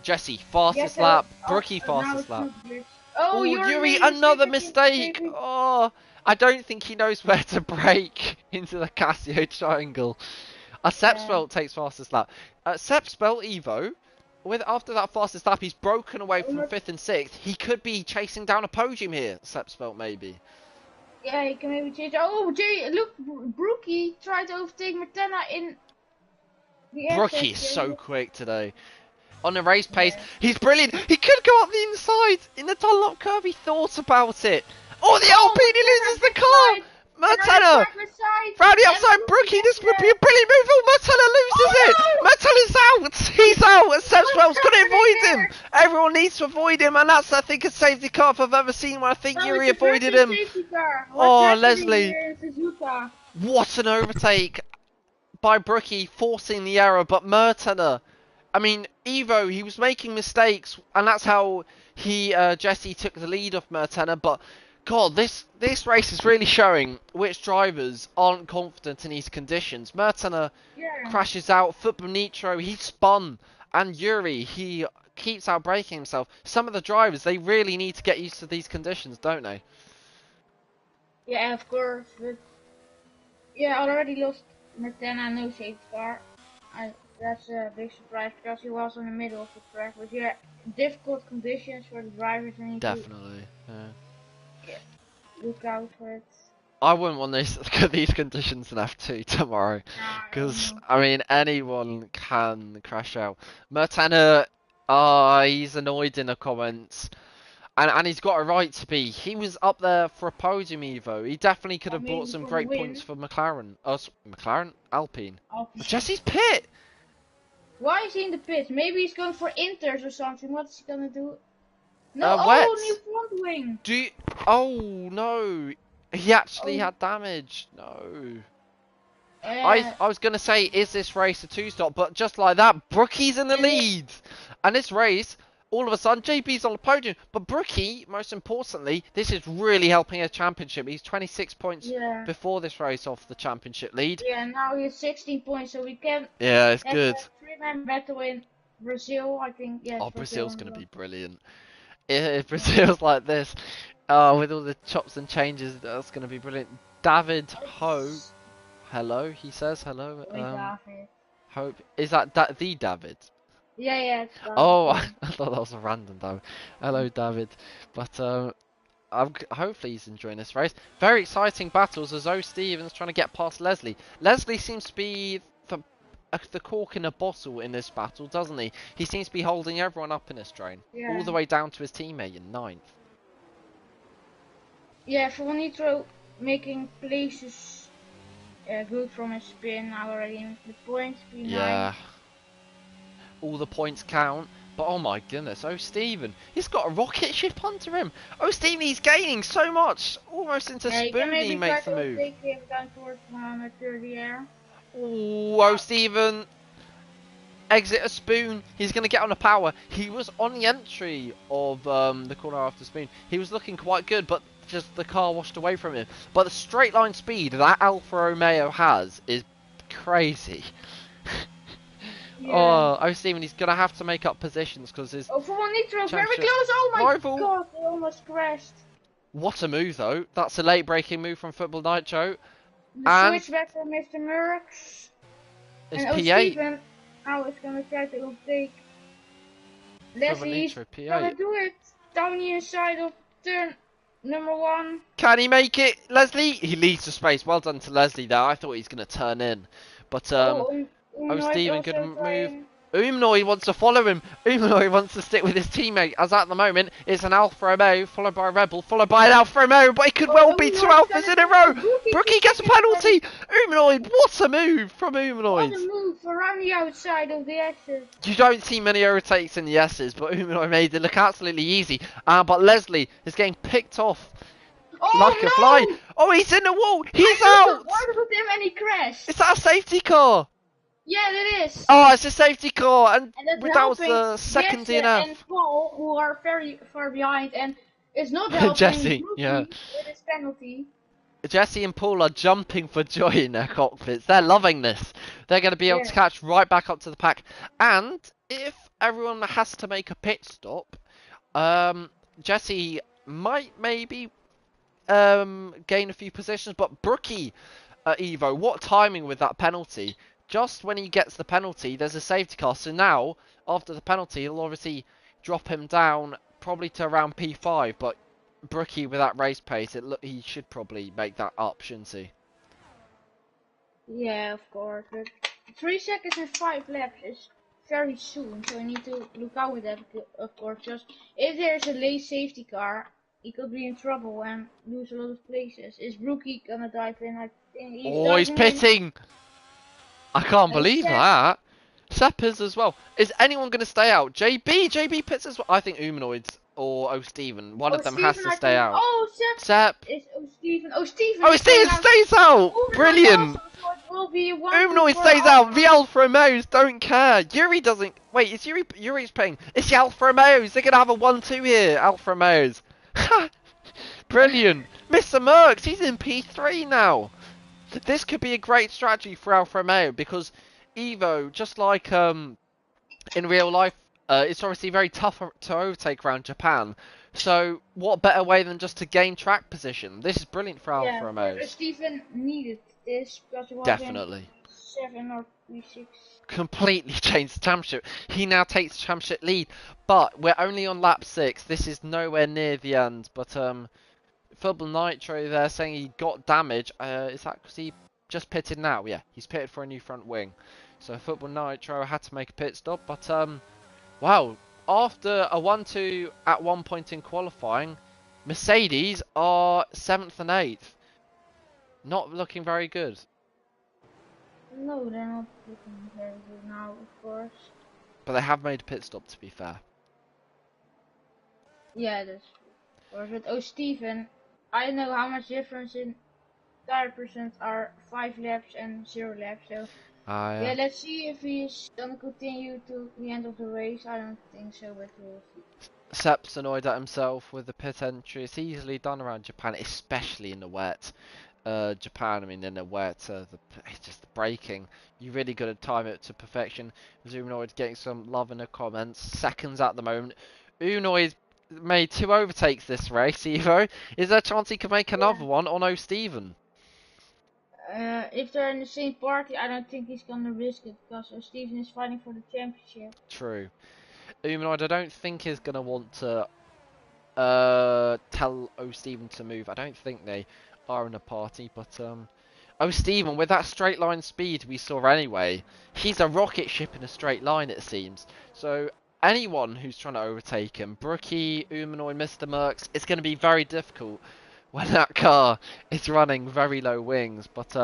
Jesse, fastest
Yes,
lap.
oh,
Brookie,
now
fastest
it's
lap.
not glitched. Oh,
Oh,
Yuri
Yuri,
made a
another
mistake.
mistake. Oh, I don't think he knows where to brake into the Casio triangle. Sepspelt takes fastest lap. Sepspelt, Evo, after that fastest lap, he's broken away from 5th and 6th. He could be chasing down a podium here, Sepspelt maybe.
Yeah, he can maybe change. Oh, look, Brookie tried to overtake Martina in the air.
Brookie is so quick today. On the race pace, he's brilliant. He could go up the inside in the Dunlop curve. He thought about it. Oh, the Alpine, he loses the car. Martina, round the outside, Brookie. This would be a brilliant move. Oh, Martina loses it. Martina's out. He's out. And Sepspelt's going to avoid him. Everyone needs to avoid him, and that's, I think, a safety car if I've ever seen one. I think Yuri avoided him. Oh, Leslie. What an overtake by Brookie, forcing the error, but Martina. I mean, Evo, he was making mistakes, and that's how Jesse took the lead off Martina. But God, this race is really showing which drivers aren't confident in these conditions. Martina crashes out. Football Nitro, he spun, and Yuri, he keeps out braking himself. Some of the drivers, they really need to get used to these conditions, don't they?
Yeah, of course, but yeah, I already lost Martena, no safety car. That's a big surprise because he was in the middle of the track. But yeah, difficult conditions for the drivers. I need to
Definitely. Yeah.
yeah, look out for it.
I wouldn't want these conditions in F2 tomorrow,
No,
because
no.
I mean anyone can crash out. Mertena, he's annoyed in the comments, and he's got a right to be. He was up there for a podium Evo. He definitely could
Or
have brought
maybe
some
for the
great points
win.
for McLaren. McLaren, Alpine.
Oh,
Jesse's pit.
why is he in the pit? Maybe he's going for inters or something. What's he gonna do? No, oh, new
Wet.
front wing.
Do you... Oh no, he actually
Oh,
had damage. No. I
uh,
I was gonna say, is this race a two-stop? But just like that, Brookie's in the
and
lead, and this race, all of a sudden, JB's on the podium. But Brookie, most importantly, this is really helping his championship. He's 26 points
yeah,
before this race off the championship lead.
yeah. Now he's 16 points, so we can
Yeah, it's
have
good.
a three-man battle in Brazil. I think yes,
Oh,
Brazil.
Brazil's gonna be brilliant. If Brazil's like this, with all the chops and changes, that's gonna be brilliant. David Ho,
It's
hello. He says hello.
Oi, David.
Hope is that the David?
Yeah, yeah, it's David.
Oh,
Yeah.
I thought that was a random David. Hello, David. But hopefully he's enjoying this race. Very exciting battles as O Stevens trying to get past Leslie. Leslie seems to be the cork in a bottle in this battle, doesn't he? He seems to be holding everyone up in this train, all
Yeah.
the way down to his teammate in ninth.
Yeah, for Nitro making places good from his spin already in the points behind.
Yeah, all the points count. But oh my goodness, oh Steven, he's got a rocket ship under him. Oh Steven, he's gaining so much, almost into
Yeah, you can
spoon. He
maybe try
makes the
to
move.
take him down towards 130 air.
Ooh, oh Steven, exit a spoon. He's going to get on a power. He was on the entry of the corner after spoon. He was looking quite good, but just the car washed away from him. But the straight line speed that Alfa Romeo has is crazy.
Yeah.
Oh Steven, he's going to have to make up positions because his
Oh, for one Nitro, very
championship
close. Oh my
rival.
god, he almost crashed.
What a move though. That's a late breaking move from Football Nitro.
The
And
switch back from Mr. Merckx.
it's
And oh,
P8.
Steven now is gonna try to overtake.
Football
Leslie's
Nitro
gonna
P8.
do it. Down the inside of turn number 1.
Can he make it, Leslie? He leads the space. Well done to Leslie there. I thought he was going to turn in. But,
Oh,
oh,
Umnoid
Steven, good
also
move.
trying.
Umnoy wants to follow him. Umnoy wants to stick with his teammate, as at the moment it's an Alfa Romeo, followed by a Rebel, followed by an Alfa Romeo, but it could well
Oh,
be two
Umnoid's
Alphas
gonna
in a
do it.
row. Brookie gets a penalty. Umnoy, what a move from
What a
Umnoy.
move around the outside of the exit.
You don't see many overtakes in the S's, but Umnoy made it look absolutely easy. But Leslie is getting picked off
Oh
like a fly.
no!
Oh, he's in the wall. He's
I
out.
looked at him and he crashed.
Is that a safety car?
Yeah, it is.
Oh, it's a safety car, and
And that's
that was
helping
the second
Jesse
DNF.
and Paul, who are very far behind, and it's not helping
Jesse,
Brookie
yeah.
with his penalty.
Jesse and Paul are jumping for joy in their cockpits. They're loving this. They're going to be able to
Yeah.
catch right back up to the pack. And if everyone has to make a pit stop, Jesse might maybe gain a few positions. But Brookie, Evo, what timing with that penalty? Just when he gets the penalty, there's a safety car. So now, after the penalty, he'll obviously drop him down probably to around P5. But Brookie with that race pace, he should probably make that up, shouldn't he?
Yeah, of course. But 3 seconds and 5 laps is very soon, so I need to look out with that, of course. Just if there's a late safety car, he could be in trouble and lose a lot of places. Is Brookie gonna dive in? I think he's
Oh, he's
diving in.
pitting! I can't
And
believe
Seth,
that. Sepp is as well. Is anyone going to stay out? JB pits as well. I think Humanoids or Steven. One
oh
of them has
Steven,
to
I
stay
think.
out.
Oh, Seth
Sepp.
is. Oh Steven. Oh Steven.
Oh,
is staying
Steven
out.
stays out!
Oh,
Brilliant!
awesome. So it will be 1-2
Humanoid
for
stays out! The
Alpha.
Alfa Romeos don't care! Yuri doesn't... Wait, is Yuri's paying? It's the Alfa Romeos! They're going to have a 1-2 here, Alfa Romeos. Brilliant! Mr. Merckx, he's in P3 now! This could be a great strategy for Alfa Romeo because Evo, just like in real life, it's obviously very tough to overtake around Japan. So what better way than just to gain track position? This is brilliant for Alfa
Yeah, for
Romeos.
Steven needed this because he was in
Definitely.
P7 or P6.
Completely changed the championship. He now takes the championship lead, but we're only on lap 6. This is nowhere near the end. But Football Nitro there saying he got damage. Is that because he just pitted now? Yeah, he's pitted for a new front wing. So Football Nitro had to make a pit stop. But wow, after a 1-2 at one point in qualifying, Mercedes are 7th and 8th. Not looking very good.
No, they're not looking very good now, of course.
But they have made a pit stop, to be fair.
Yeah, that's true. Of course, but Steven, I don't know how much difference in tire percent are 5 laps and 0 laps. So
Yeah.
yeah, let's see if he's gonna continue to the end of the race. I don't think so, but we'll see.
Sepp's annoyed at himself with the pit entry. It's easily done around Japan, especially in the wet. Japan, I mean, in the wet, it's just the braking. You really got to time it to perfection. Zumanoid getting some love in the comments. Seconds at the moment. Unoid made 2 overtakes this race, Evo. Is there a chance he can make another one on O'Steven?
If they're in the same party, I don't think he's gonna risk it because Steven is fighting for the championship.
True. Umanoid, I don't think is going to want to tell O'Steven to move. I don't think they are in a party, but O'Steven with that straight line speed we saw anyway, he's a rocket ship in a straight line it seems. So anyone who's trying to overtake him, Brookie, Umanoid, Mr. Merckx, it's going to be very difficult when that car is running very low wings. But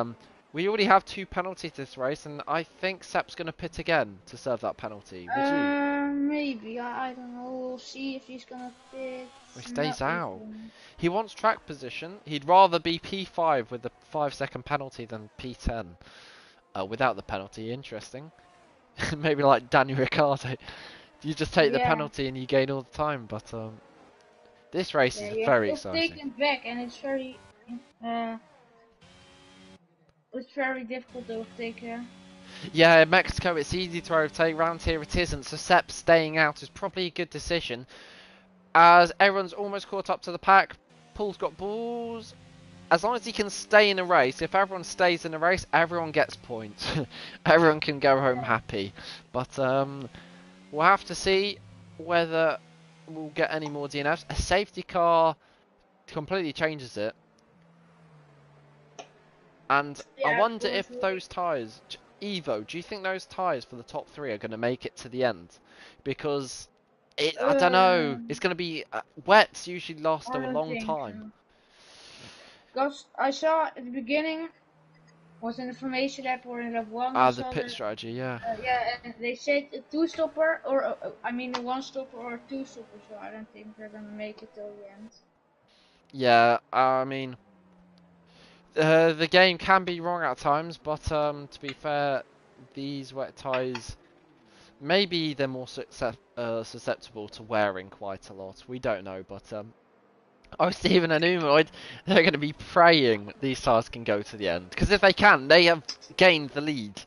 we already have 2 penalties this race, and I think Sepp's going to pit again to serve that penalty. Would you?
Maybe. I don't know. We'll see if he's gonna pit.
He
Not
stays out.
even.
He wants track position. He'd rather be P5 with the 5-second penalty than P10 without the penalty. Interesting. Maybe like Daniel Ricciardo. You just take the
Yeah.
penalty and you gain all the time. But this race
Yeah,
is
you have
very
to take
exciting.
him back, and uh, it's very difficult to overtake her.
Yeah, in Mexico it's easy to overtake. Round here it isn't. So Sepp staying out is probably a good decision. As everyone's almost caught up to the pack. Paul's got balls. As long as he can stay in a race, if everyone stays in a race, everyone gets points. Everyone can go home happy. But we'll have to see whether we'll get any more DNFs. A safety car completely changes it. And I
Yeah, of
wonder
course.
if those tyres... Evo, do you think those tyres for the top 3 are going to make it to the end? Because, I don't know, it's going to be... wets usually last
I
a
don't
long
think
time.
so. Because I saw at the beginning was an information lab or in lab 1. I
The
saw
pit
that.
strategy, yeah.
Yeah, and they said a 2-stopper or I mean a 1-stopper or a 2-stopper. So I don't think they're gonna make it till the end.
Yeah, I mean... the game can be wrong at times, but to be fair, these wet ties, maybe they're more susceptible to wearing quite a lot. We don't know, but oh, Stephen and Umoid, they're going to be praying these tires can go to the end. Because if they can, they have gained the lead.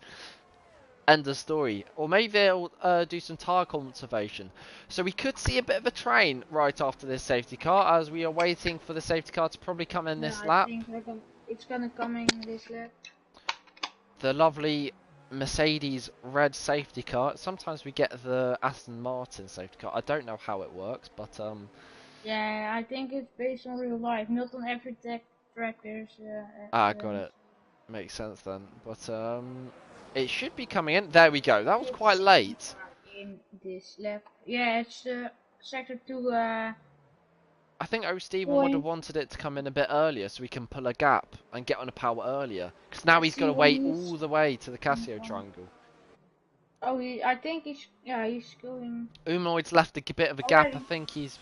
End of story. Or maybe they'll do some tyre conservation. So we could see a bit of a train right after this safety car, as we are waiting for the safety car to probably come in
Yeah,
this
I
lap.
think it's gonna come in this lap.
The lovely Mercedes red safety car. Sometimes we get the Aston Martin safety car. I don't know how it works, but
Yeah, I think it's based on real life, not on every track there's
got it. Makes sense then. But it should be coming in. There we go. That was quite late.
in this lap. Yeah, it's sector 2
I think O'Steven would have
point.
wanted it to come in a bit earlier so we can pull a gap and get on a power earlier. Because now
Let's
he's got
see
to
when
wait
he's
all the way to the Casio triangle.
Oh, I think he's going
Umoid's left a bit of a gap. I
already.
think he's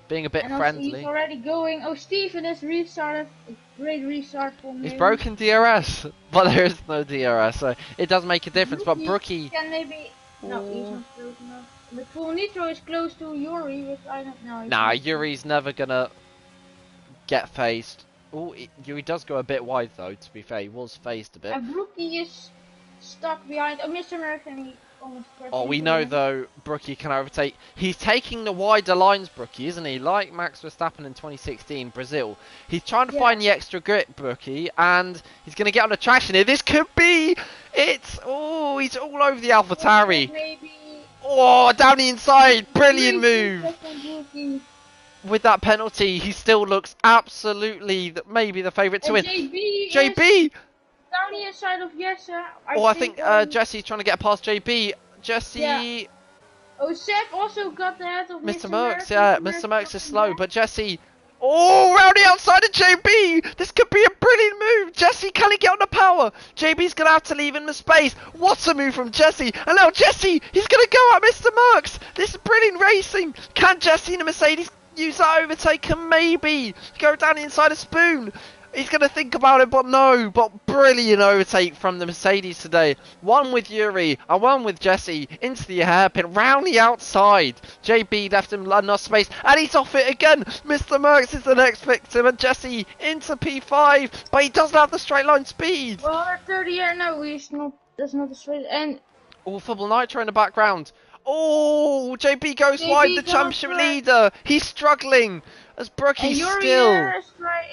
being a bit
And also he's
friendly.
already going. Oh, Steven has restarted. A great restart from
He's
him.
broken DRS, but there is no DRS, so it does make a difference. But
Brookie
Brookie,
can maybe. No, he's not close enough. But full Nitro is close to Yuri, but I don't know.
nah, Yuri's never gonna get phased. Oh, Yuri does go a bit wide though. To be fair, he was phased a bit.
And Brookie is stuck behind. Oh, Mr. Merck, and almost crashed
Oh, we
into
know
him.
though, Brookie can overtake. He's taking the wider lines, Brookie, isn't he? Like Max Verstappen in 2016, Brazil. He's trying to
Yeah.
find the extra grip, Brookie, and he's going to get on the traction here. This could be it. Oh, he's all over the AlphaTauri.
Maybe.
Oh, down the inside. Brilliant
Great
move.
defense from Brookie.
With that penalty, he still looks absolutely maybe the favourite to
And
win.
JB is
JB!
down the inside of Jesse.
Oh, I think Jesse's trying to get past JB.
Yeah.
Jesse...
Oh, Seb also got the head of
Mr.
Mr.
Merckx,
Merckx.
yeah. Mr. Merckx is slow, but Jesse... Oh, round the outside of JB! This could be a brilliant move! Jesse, can he get on the power? JB's going to have to leave him the space. What a move from Jesse! And now Jesse, he's going to go at Mr. Merckx! This is brilliant racing! Can Jesse in the Mercedes use that overtake and maybe go down the inside of Spoon? He's going to think about it, but no. But brilliant overtake from the Mercedes today. One with Yuri and one with Jesse into the hairpin, round the outside. JB left him enough space, and he's off it again. Mr. Merckx is the next victim, and Jesse into P5, but he doesn't have the straight line speed.
Well, at 30 year, no, he's not. That's not a straight. And
Oh, Football Nitro in the background. Oh, JB goes
JB
wide, the
goes
championship
for it.
leader. He's struggling as Brookie
and Yuri
still.
there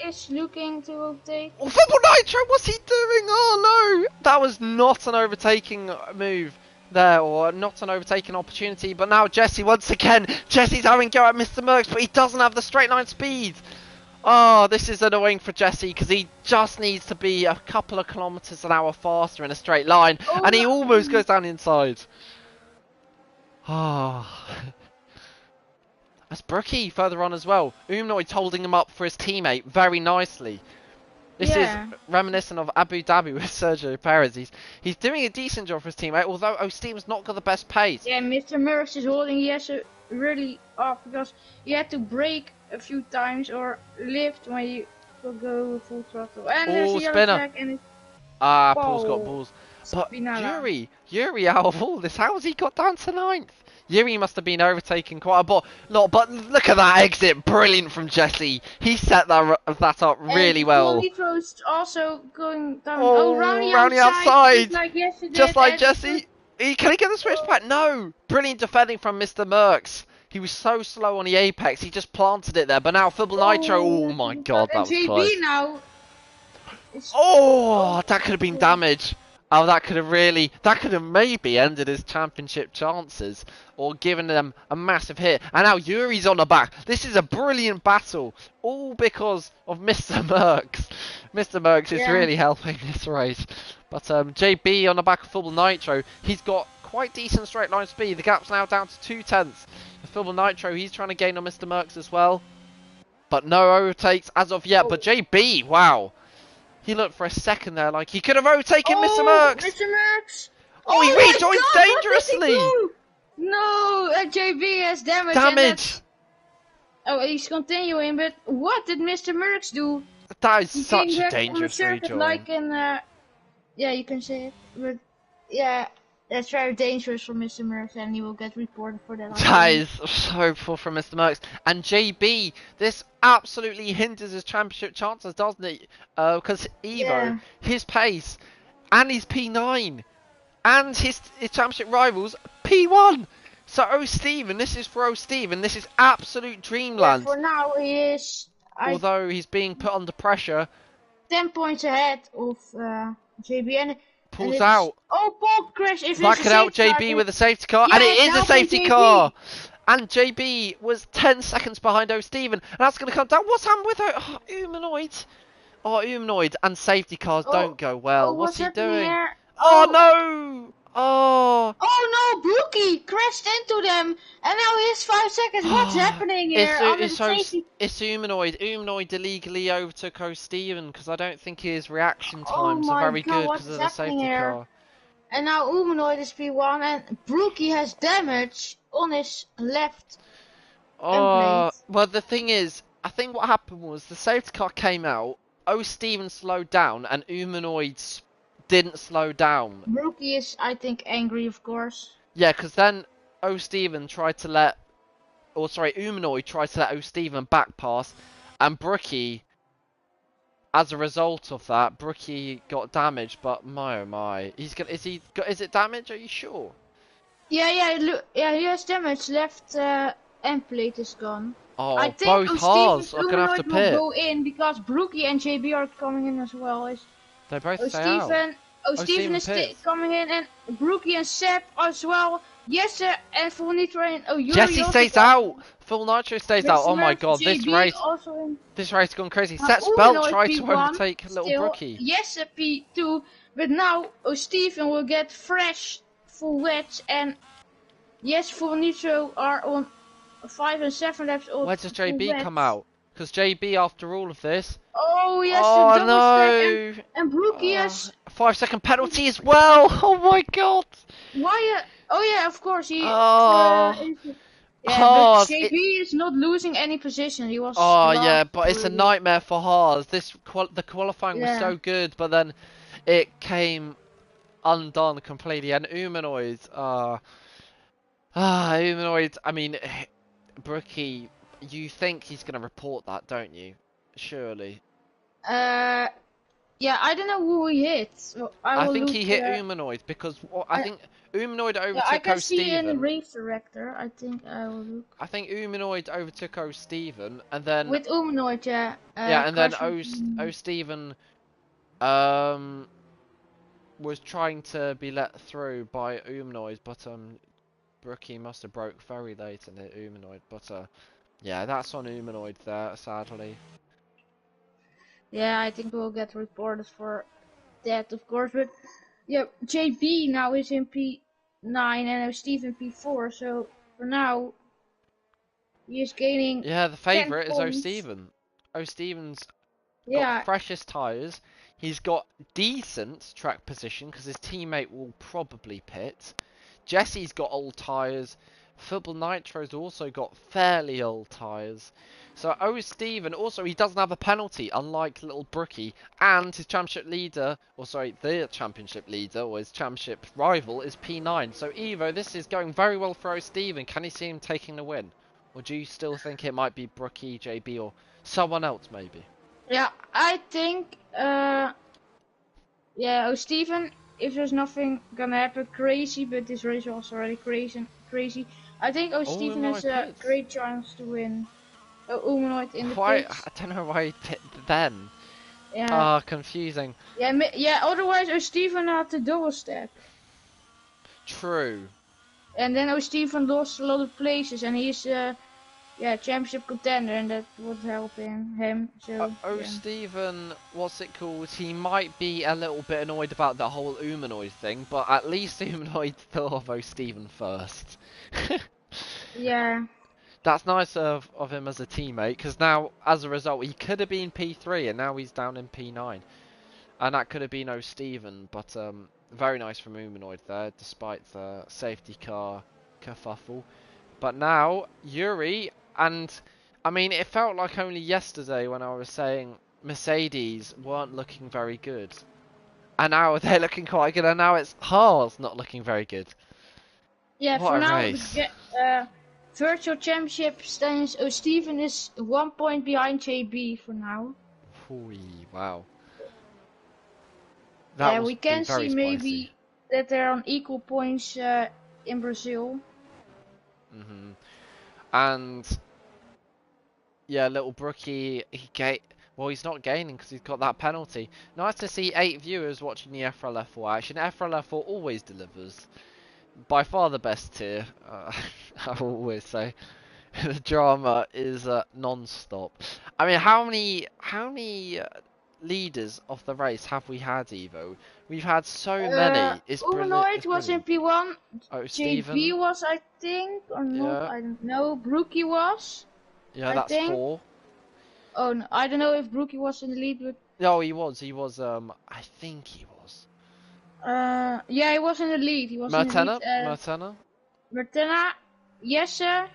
is looking to overtake.
Oh, Football Nitro, what's he doing? Oh no, that was not an overtaking move there, or not an overtaking opportunity. But now Jesse once again. Jesse's having a go at Mr. Merckx, but he doesn't have the straight line speed. Oh, this is annoying for Jesse because he just needs to be a couple of kilometers an hour faster in a straight line,
Oh,
and he
no.
almost goes down the inside. Oh. That's Brookie further on as well. Umnoid's holding him up for his teammate very nicely. This is reminiscent of Abu Dhabi with Sergio Perez. He's doing a decent job for his teammate, although O'Steven's not got the best pace.
Yeah, Mr. Merckx is holding Jesse really off because you had to brake a few times or lift when you go full throttle. And there's the yellow
spinner.
flag and it's
Paul's got balls. But
Spinella.
Yuri out of all this, how has he got down to 9th? Yuri must have been overtaking quite a lot, but look at that exit, brilliant from Jesse. He set that up really well.
Nitro's also going down.
Oh,
round the outside.
Just like Jesse. Can he get the switch back? No. Brilliant defending from Mr. Merckx. He was so slow on the apex, he just planted it there. But now Football Nitro, oh my god, that was
JB
close.
now.
Oh, that could have been damage. Oh, that could have maybe ended his championship chances or given them a massive hit. And now Yuri's on the back. This is a brilliant battle, all because of Mr. Merckx. Mr. Merckx is really helping this race. But JB on the back of Football Nitro, he's got quite decent straight line speed. The gap's now down to 2/10. Football Nitro, he's trying to gain on Mr. Merckx as well. But no overtakes as of yet. But JB, wow. He looked for a second there like he could have overtaken Mr. Merckx.
Mr. Merckx.
Oh, he rejoins dangerously.
No, JB has damage. Oh, he's continuing, but what did Mr. Merckx do?
That is such a dangerous rejoin.
Like in, yeah, you can say it, but yeah, that's very dangerous for Mr. Merckx, and he will get reported for that.
That is so poor from Mr. Merckx. And JB, this absolutely hinders his championship chances, doesn't it? Because Evo, his pace, and his P9, and his championship rivals, P1. So O'Steven, this is for O'Steven, this is absolute dreamland.
Yeah, for now, he is...
Although he's being put under pressure.
10 points ahead of JB, and...
Pulls out.
Oh, Paul crash!
Back it out, JB with a safety car, and it is a safety car. And JB was 10 seconds behind O'Steven, and that's going to come down. What's happened with Humanoid? Oh, Humanoid and safety cars don't go well. What's he doing? Oh no! Oh.
Oh no, Brookie crashed into them, and now he has 5 seconds. What's happening here?
It's Humanoid. Humanoid illegally overtook O'Steven because I don't think his reaction times are very good because of the safety car.
And now Humanoid is P1, and Brookie has damage on his left.
Oh, well, the thing is, I think what happened was the safety car came out, O'Steven slowed down, and Humanoid didn't slow down.
Brookie is, I think, angry, of course.
Yeah, because then O'Steven tried to let... Or, sorry, Humanoid tried to let O'Steven back pass, and Brookie, as a result of that, Brookie got damaged, but my oh my. Is it damage? Are you sure?
Yeah, he has damage left, end plate is gone. I
Oh,
think
both
Steven's
Haas are gonna have to
humanoid will
pit.
go in because Brookie and JB are coming in as well.
They both
Oh
stay out.
Steven, oh
Oh,
Steven
Steven
is
pits.
coming in, and Brookie and Seb as well. Yes, and Full Nitro and oh Yuri
Jesse
also
stays
coming
out.
in.
Full Nitro stays out.
There's
Oh my
Smurf,
god,
JB also in.
this race has gone crazy. Set's belt
Humanoid
tried to
P1
overtake little
still.
Brookie.
Yes, P2, but now Steven will get fresh full wets, and yes, Full Nitro are on 5 and 7 laps of
Where does
full
JB come
wets.
out? Because JB, after all of this.
Oh yes, the
Oh
double stack,
no!
and Brookie has
5-second penalty as well. Oh my god!
why? Oh yeah, of course
Oh,
yeah, but
Haas.
JB is not losing any position. He was
Oh
last
yeah, but it's a
already.
nightmare for Haas. The qualifying was
Yeah.
so good, but then it came undone completely. And Humanoid, Humanoid. I mean, Brookie, you think he's gonna report that, don't you? Surely.
Uh, yeah, I don't know who he hit. So I
I
will
think
look.
he hit Humanoid because I
I,
think Humanoid
yeah, I
overtook
can
O
see in the
Steven.
race director. I think I will look.
I think Humanoid overtook O Steven, and then
With Humanoid, yeah.
yeah, and then
Crash with
O Steven um was trying to be let through by Humanoid, but Brookie must have broke very late and hit Humanoid. But yeah, that's on Humanoid there, sadly.
Yeah, I think we'll get reported for that, of course. But yeah, JB now is in P9 and Steve in P4. So for now, he is gaining
Yeah, the
10
favourite is O
points.
Steven. O Steven's got
Yeah,
freshest tyres. He's got decent track position because his teammate will probably pit. Jesse's got old tyres. Fibble Nitro's also got fairly old tyres. So Steven, also he doesn't have a penalty, unlike little Brookie. And his championship leader, or sorry, the championship leader, or his championship rival, is P9. So Evo, this is going very well for Steven. Can you see him taking the win? Or do you still think it might be Brookie, JB, or someone else maybe?
yeah, I think, yeah, Steven, if there's nothing gonna happen crazy, but this race was already crazy. I think
Oh,
Steven
my
has a
pits.
great chance to win. Humanoid in the
Why?
pits.
I don't know why he pit then.
Yeah,
Ah, confusing.
yeah, yeah. Otherwise, Steven had the double stack,
True.
and then Steven lost a lot of places, and he's yeah, championship contender, and that would help him. So yeah.
Steven, what's it called? He might be a little bit annoyed about the whole humanoid thing, but at least humanoid thought of Steven first.
Yeah.
That's nice of him as a teammate, because now, as a result, he could have been P3, and now he's down in P9. And that could have been Steven, but very nice from humanoid there, despite the safety car kerfuffle. But now, Yuri, and I mean, it felt like only yesterday when I was saying Mercedes weren't looking very good. And now they're looking quite good, and now it's Haas not looking very good.
Yeah,
What
for
a
now,
race.
virtual championship stands. Steven is 1 point behind JB for now.
Whee, wow. That
Yeah,
will
we
be
can
very
see
spicy.
maybe that they're on equal points in Brazil.
And yeah, little Brookie, well, he's not gaining because he's got that penalty. Nice to see 8 viewers watching the FRL F4 action. FRL F4 always delivers. By far the best tier, I will always say. The drama is non-stop. I mean, how many leaders of the race have we had, Evo? We've had so many. It's brilliant.
Humanoid
It's
was in
brilliant.
P1.
Oh,
JB
Steven.
was, I think, or not.
Yeah.
I don't know. Brookie was,
Yeah,
I
that's
think.
4.
Oh, no, I don't know if Brookie was in the lead, but
No, he was. He was. I think he was.
yeah, he was in the lead. He was in the lead.
Mertena.
Martina, Jesse,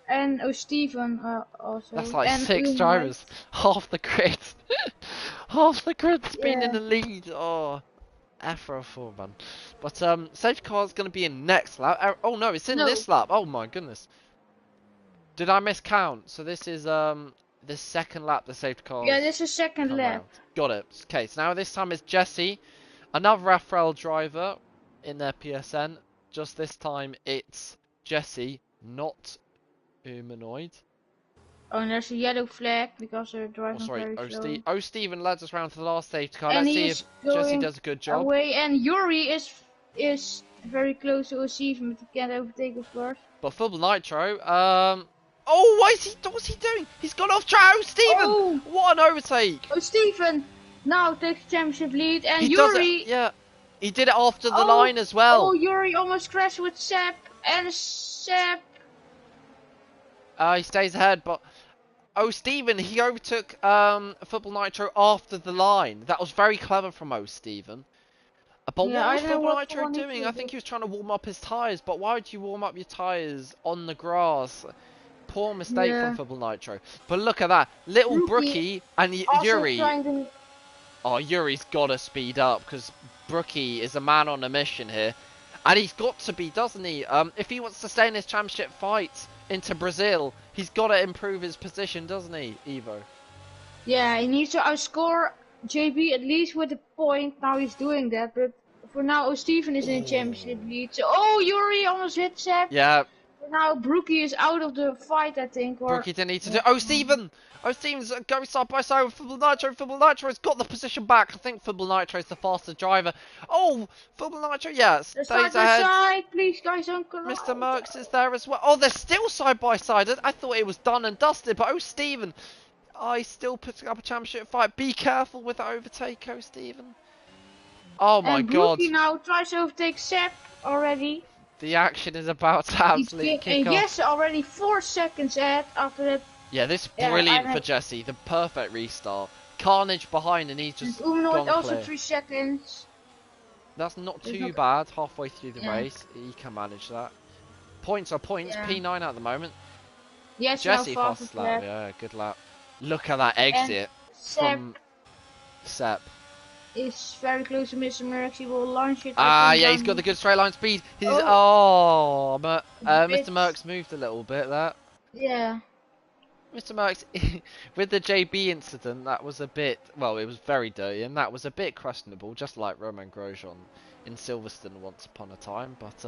and Steven
That's
also,
like
and
6
Humanoid.
drivers. Half the grid. Half the grid's been in
Yeah.
the lead. Oh, F4 man. But safety car's gonna be in next lap. Oh no, it's in
No.
this lap. Oh my goodness. Did I miscount? So this is the second lap the safety
Yeah,
cars
this is second
come
lap.
round. Got it. Okay, so now this time it's Jesse, another FRL driver in their PSN. just this time it's Jesse, not Humanoid.
Oh, and there's a yellow flag because they're
Oh,
driving
sorry.
very slow.
Steven led us round to the last safety car.
And
Let's
he
see
is
if Jesse
going
does a good job.
away, and Yuri is very close to Stephen, but he can't overtake, of course.
But Football Nitro, oh, what's he doing? He's gone off track. Oh, Steven!
Oh!
What an overtake!
Oh, Stephen now takes the championship lead, and
He does
Yuri.
it. Yeah, he did it after the line as well.
Oh, Yuri almost crashed with Seb, and Seb.
He stays ahead, but oh, Steven, he overtook Football Nitro after the line. That was very clever from Steven. But
Yeah,
what was
I don't know
Football
what
Nitro
Football
doing?
Nitro
I think
did.
he was trying to warm up his tyres, but why would you warm up your tyres on the grass? Poor mistake from Football Nitro. But look at that. Little Brookie and Yuri. Oh, Yuri's got to speed up because Brookie is a man on a mission here. And he's got to be, doesn't he? If he wants to stay in his championship fight into Brazil, he's got to improve his position, doesn't he, Evo?
Yeah, he needs to outscore JB at least with a point. Now he's doing that, but for now, Steven is in the championship lead. So, Yuri almost hit Seb.
Yeah.
For now, Brookie is out of the fight, I think. Or
Brookie didn't need to do. Oh, Steven! Oh, Steven's going side by side with Football Nitro. Football Nitro's got the position back. I think Football Nitro's the faster driver. Oh, Football Nitro, yeah, stays ahead.
Side, please, guys, don't collide.
Mr. Merckx is there as well. Oh, they're still side by side. I thought it was done and dusted, but oh, Steven. Oh, he's still putting up a championship fight. Be careful with the overtake, oh, Steven. Oh my god.
Brookie now tries to overtake Seb already.
The action is about to absolutely kick off.
Yes, already 4 seconds ahead after that.
Yeah, this is brilliant for Jesse. The perfect restart. Carnage behind and he's just gone
also
clear.
3 seconds.
That's not too bad halfway through the race. He can manage that. Points are points.
Yeah.
P9 at the moment.
Yes,
Jesse fastest lap. Yeah, good lap. Look at that exit from Sep.
Is very close to Mr. Merckx. He will launch it.
Yeah, he's got the good straight line speed. He's Mr. Merckx moved a little bit there.
Yeah.
Mr. Merckx, with the JB incident, that was a bit, well, it was very dirty, and that was a bit questionable, just like Roman Grosjean in Silverstone once upon a time. But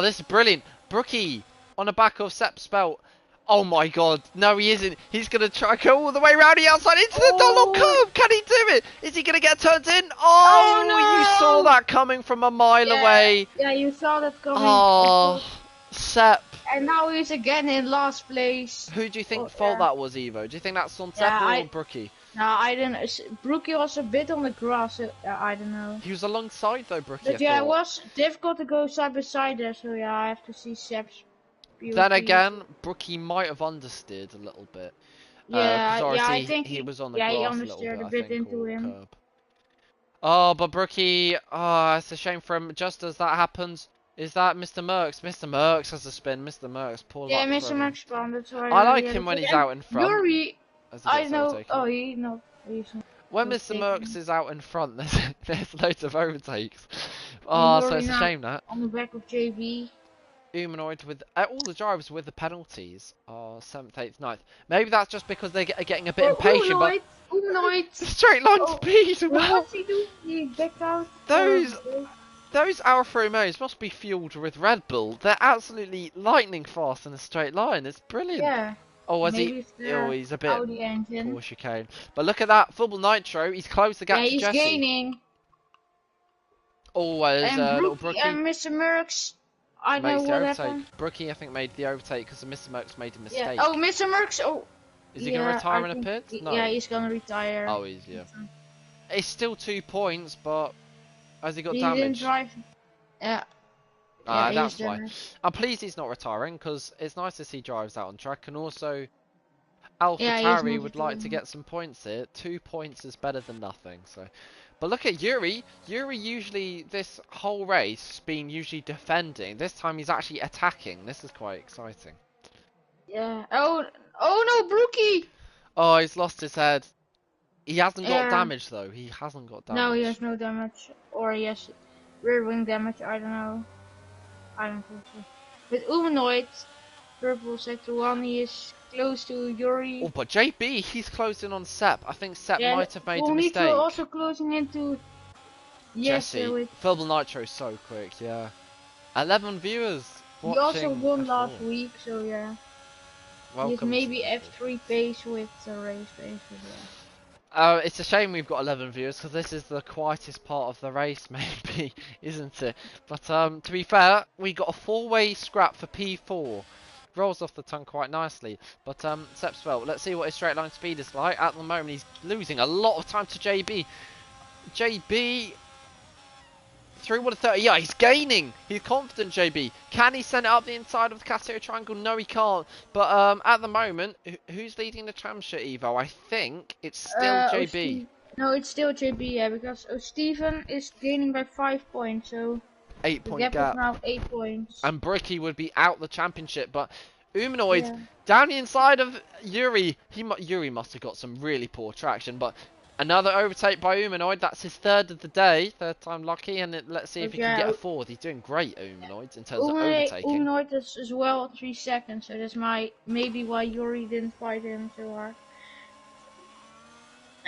this is brilliant. Brookie on the back of Sep's belt. Oh my god, no he isn't. He's going to try to go all the way around the outside into the Dunlop curve. Can he do it? Is he going to get turned in? Oh, no! You saw that coming from a mile away.
Yeah, you saw that coming.
Oh, Sep.
And now he's again in last place.
Who do you think fault that was, Evo? Do you think that's on Sep or Brookie?
No, I don't know. Brookie was a bit on the grass. I don't know.
He was alongside though, Brookie.
But yeah, it was difficult to go side by side there. So yeah, I have to see Sep's.
Then again, Brookie might have understeered a little bit.
Yeah, I think
he was on the grass
he
a
understeered
little
a
bit,
bit into him.
Curb. Oh, but Brookie, it's a shame for him. Just as that happens, is that Mr. Merckx? Mr. Merckx has a spin. Mr. Merckx pulls up.
Yeah, Mr. Merckx spun. That's why
I like him when he's out in front.
Yuri, I know.
Overtaken.
Oh, he's not.
When Mr. Merckx is out in front, there's loads of overtakes. Oh, so it's a shame that.
On the back of JB.
Humanoid with all the drivers with the penalties are 7th, 8th, 9th. Maybe that's just because they're getting a bit impatient.
Humanoid.
Straight line speed.
What's he doing? He backed out.
Those Alfa Romeos must be fueled with Red Bull. They're absolutely lightning fast in a straight line. It's brilliant.
Yeah.
Oh, was he? Oh, he's a bit poor chicane. But look at that, Football Nitro. He's closed the gap to Jesse.
Yeah, he's gaining.
Oh, there's little Brookie.
And Mr. Merckx. I know what happened.
Brookie, I think, made the overtake because Mr. Merckx made a mistake.
Yeah. Oh, Mr. Merckx. Oh.
Is he going to retire in a pit? No.
Yeah, he's going to retire.
Oh, yeah. It's still 2 points, but has he got
he
damage?
Didn't drive. Yeah.
That's why. I'm pleased he's not retiring because it's nice to see drives out on track, and also AlphaTauri would like to get some points here. 2 points is better than nothing. So, but look at Yuri. Yuri usually this whole race has been usually defending. This time he's actually attacking. This is quite exciting.
Yeah. Oh no, Brookie.
Oh, he's lost his head. He hasn't got damage though. He hasn't got damage.
No, he has no damage, or he has rear wing damage. I don't know. I don't think so. With Humanoid, purple sector 1, he is close to Yuri.
Oh, but JB, he's closing on Sep. I think Sep might have made a mistake.
Nitro also closing into
Jesse. Football Nitro is so quick, yeah. 11 viewers
He also
watching
won
F4.
last week, so yeah. He has
Welcome to
maybe
the
F3 pace with race pace, but yeah.
It's a shame we've got 11 viewers because this is the quietest part of the race, maybe, isn't it? But to be fair, we got a four-way scrap for P4. Rolls off the tongue quite nicely. But Sepsfeld, let's see what his straight line speed is like. At the moment, he's losing a lot of time to JB. JB through 130. Yeah, he's gaining. He's confident, JB. Can he send it up the inside of the Casio Triangle? No, he can't. But at the moment, who's leading the championship, Evo? I think it's still JB.
No, it's still JB, yeah, because Steven is gaining by 5 points, so
8-point
the gap is
gap.
now 8 points.
And Bricky would be out the championship, but Humanoid
Yeah.
down the inside of Yuri. Yuri must have got some really poor traction, but another overtake by Humanoid. That's his third of the day, third time lucky, and let's see if he can get a fourth. He's doing great, Humanoid, in terms of overtaking.
Humanoid is as well 3 seconds, so that's maybe why Yuri didn't fight him so hard.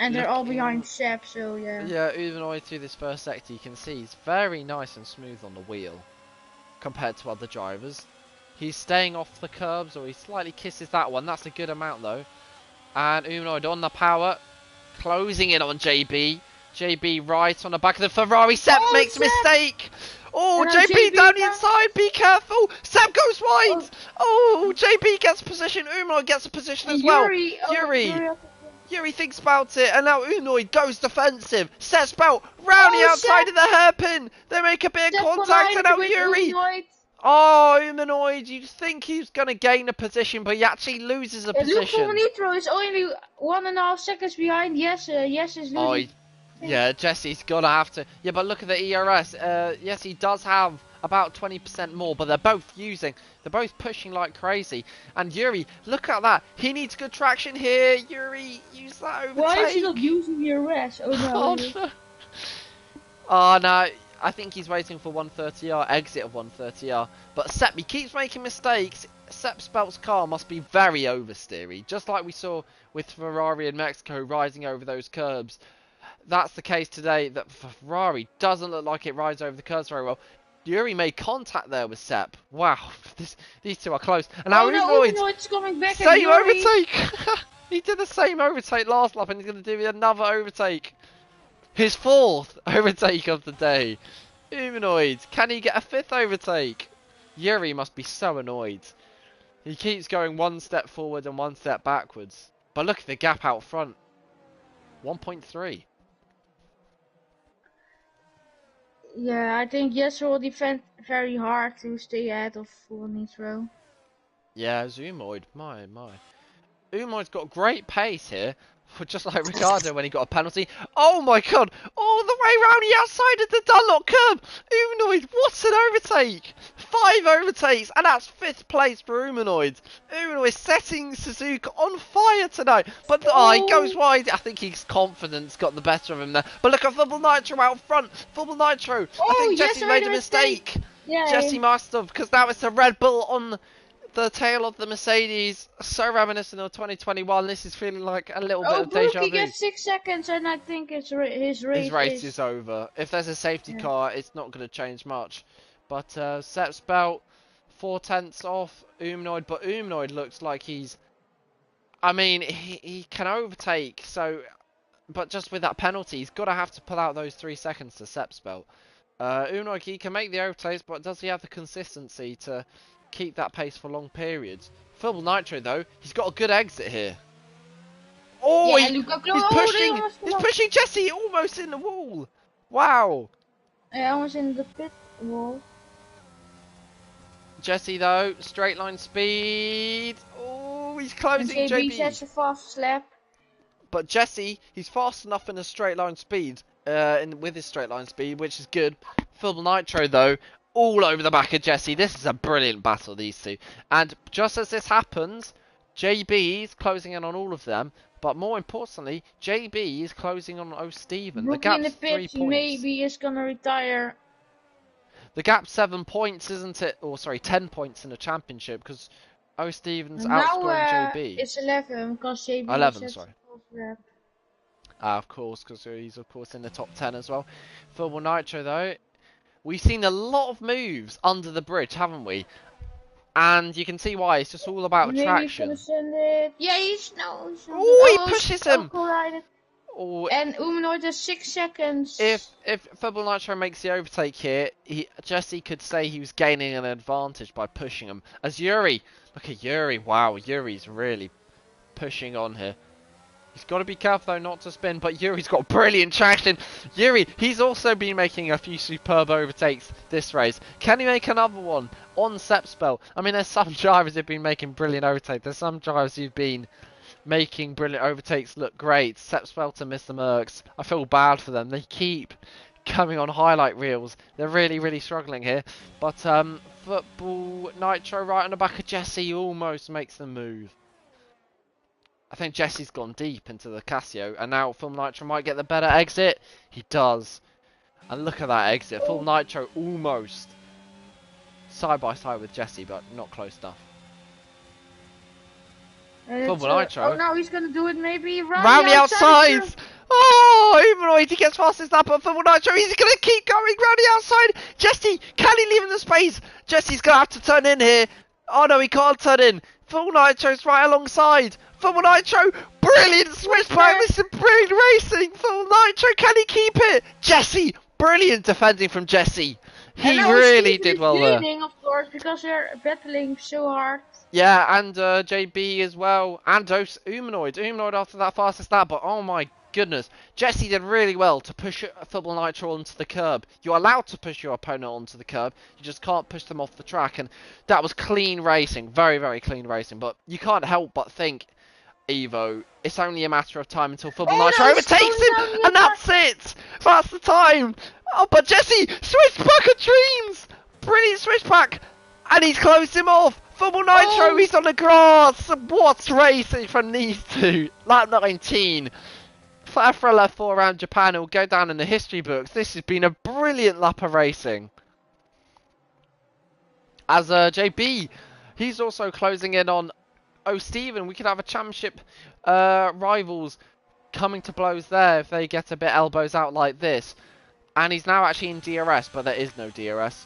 And they're all behind Seb, so yeah.
Yeah, Humanoid through this first sector, you can see he's very nice and smooth on the wheel compared to other drivers. He's staying off the curbs, or he slightly kisses that one. That's a good amount though. And Humanoid on the power, closing in on JB. JB right on the back of the Ferrari. Seb makes a mistake. Oh, JB down the inside. Be careful. Seb goes wide. Oh, JB gets a position. Humanoid gets a position as well. Yuri thinks about it, and now Humanoid goes defensive. Sets belt round the outside of the hairpin. They make a bit of contact, and now Yuri. Oh, Humanoid, you think he's going to gain a position, but he actually loses a position.
Luke Nitro is only 1.5 seconds behind. Yes is losing.
Yeah, Jesse's going to have to. Yeah, but look at the ERS. Yes, he does have about 20% more, but they're both pushing like crazy. And Yuri, look at that. He needs good traction here. Yuri, use that overtake.
Why is he not using ERS? Oh no.
No. Oh no. I think he's waiting for 130R, exit of 130R. But Sepp, he keeps making mistakes. Sepp Spelt's car must be very oversteery, just like we saw with Ferrari in Mexico rising over those curbs. That's the case today, that Ferrari doesn't look like it rides over the curves very well. Yuri made contact there with Sepp. Wow, these two are close. And now
Humanoid's coming back.
Same overtake. He did the same overtake last lap, and he's going to do another overtake. His fourth overtake of the day. Humanoid, can he get a fifth overtake? Yuri must be so annoyed. He keeps going one step forward and one step backwards. But look at the gap out front. 1.3.
Yeah, I think Yes will defend very hard to stay ahead of Full Nitro.
Yeah, Humanoid, my. Humanoid's got great pace here. Just like Ricardo when he got a penalty. Oh my god! All the way round the outside of the Dunlop curb! Humanoid, what an overtake! 5 overtakes, and that's 5th place for Humanoid. Humanoid setting Suzuka on fire tonight. But he goes wide. I think his confidence got the better of him there. But look at Fubble Nitro out front. Fubble Nitro. I think Jesse made a mistake.
Yeah,
Jesse must have, because now it's a Red Bull on the tail of the Mercedes. So reminiscent of 2021. This is feeling like a little bit of deja vu.
He gets 6 seconds, and I think his race
is over. If there's a safety car, it's not going to change much. But Sepp's belt 4/10 off Humanoid, but Humanoid looks like he's. I mean, he can overtake. So, but just with that penalty, he's got to have to pull out those 3 seconds to Sepp's belt. Humanoid, he can make the overtakes, but does he have the consistency to keep that pace for long periods? Fubble Nitro though, he's got a good exit here. Oh, he's pushing Jesse almost in the wall. Wow.
Yeah, almost in the pit wall.
Jesse though, straight line speed. Oh, he's closing JB.
Sets a fast lap.
But Jesse, he's fast enough in a straight line speed, with his straight line speed, which is good. Fubble Nitro though, all over the back of Jesse. This is a brilliant battle, these two. And just as this happens, JB is closing in on all of them. But more importantly, JB is closing on O'Steven. The gap's in the pit, 3 points.
Maybe is gonna retire.
The gap's 7 points, isn't it? Or sorry, 10 points in the championship because O'Steven's outscoring JB.
It's 11 because JB
11, sorry. Of course, because he's of course in the top 10 as well. Fubble Nitro though, We've seen a lot of moves under the bridge, haven't we? And you can see why. It's just all about
Maybe he's gonna
traction.
send it. Yeah, he's no. He's not.
Oh, he
Oh,
pushes
oh,
him.
collided.
Oh,
And Humanoid has 6
if
seconds.
Football Nitro makes the overtake here, Jesse could say he was gaining an advantage by pushing him. As Yuri, look at Yuri. Wow, Yuri's really pushing on here. He's got to be careful though not to spin, but Yuri's got brilliant traction. Yuri, he's also been making a few superb overtakes this race. Can he make another one on Sepspel? I mean, there's some drivers who've been making brilliant overtakes. There's some drivers who've been making brilliant overtakes look great. Sepspel to Mr. Merckx. I feel bad for them. They keep coming on highlight reels. They're really struggling here. But Football Nitro right on the back of Jesse almost makes the move. I think Jesse's gone deep into the Casio, and now Full Nitro might get the better exit. He does. And look at that exit. Full Nitro almost side by side with Jesse, but not close enough. Full Nitro.
Oh, now he's gonna do it maybe
Round the outside. Oh, Humanoid, he gets past his lap, but Full Nitro, he's going to keep going round the outside. Jesse, can he leave in the space? Jesse's going to have to turn in here. Oh no, he can't turn in. Full Nitro's right alongside. Full Nitro, brilliant switch back. This is brilliant racing. Full Nitro, can he keep it? Jesse, brilliant defending from Jesse. He really did well there.
Of course, because they're battling so hard.
Yeah, and JB as well, and Humanoid. Humanoid after that fastest lap, but oh my goodness. Jesse did really well to push Football Nitro onto the curb. You're allowed to push your opponent onto the curb, you just can't push them off the track, and that was clean racing, very clean racing, but you can't help but think, Evo, it's only a matter of time until Football Nitro overtakes him, and that's it! That's the time! Oh, but Jesse, switchback of dreams! Brilliant switchback! And he's closed him off! Football Nitro, he's on the grass! What's racing from these two? Lap 19. For FRL F4 around Japan, it will go down in the history books. This has been a brilliant lap of racing. As JB, he's also closing in on Stephen. We could have a championship rivals coming to blows there if they get a bit elbows out like this. And he's now actually in DRS, but there is no DRS.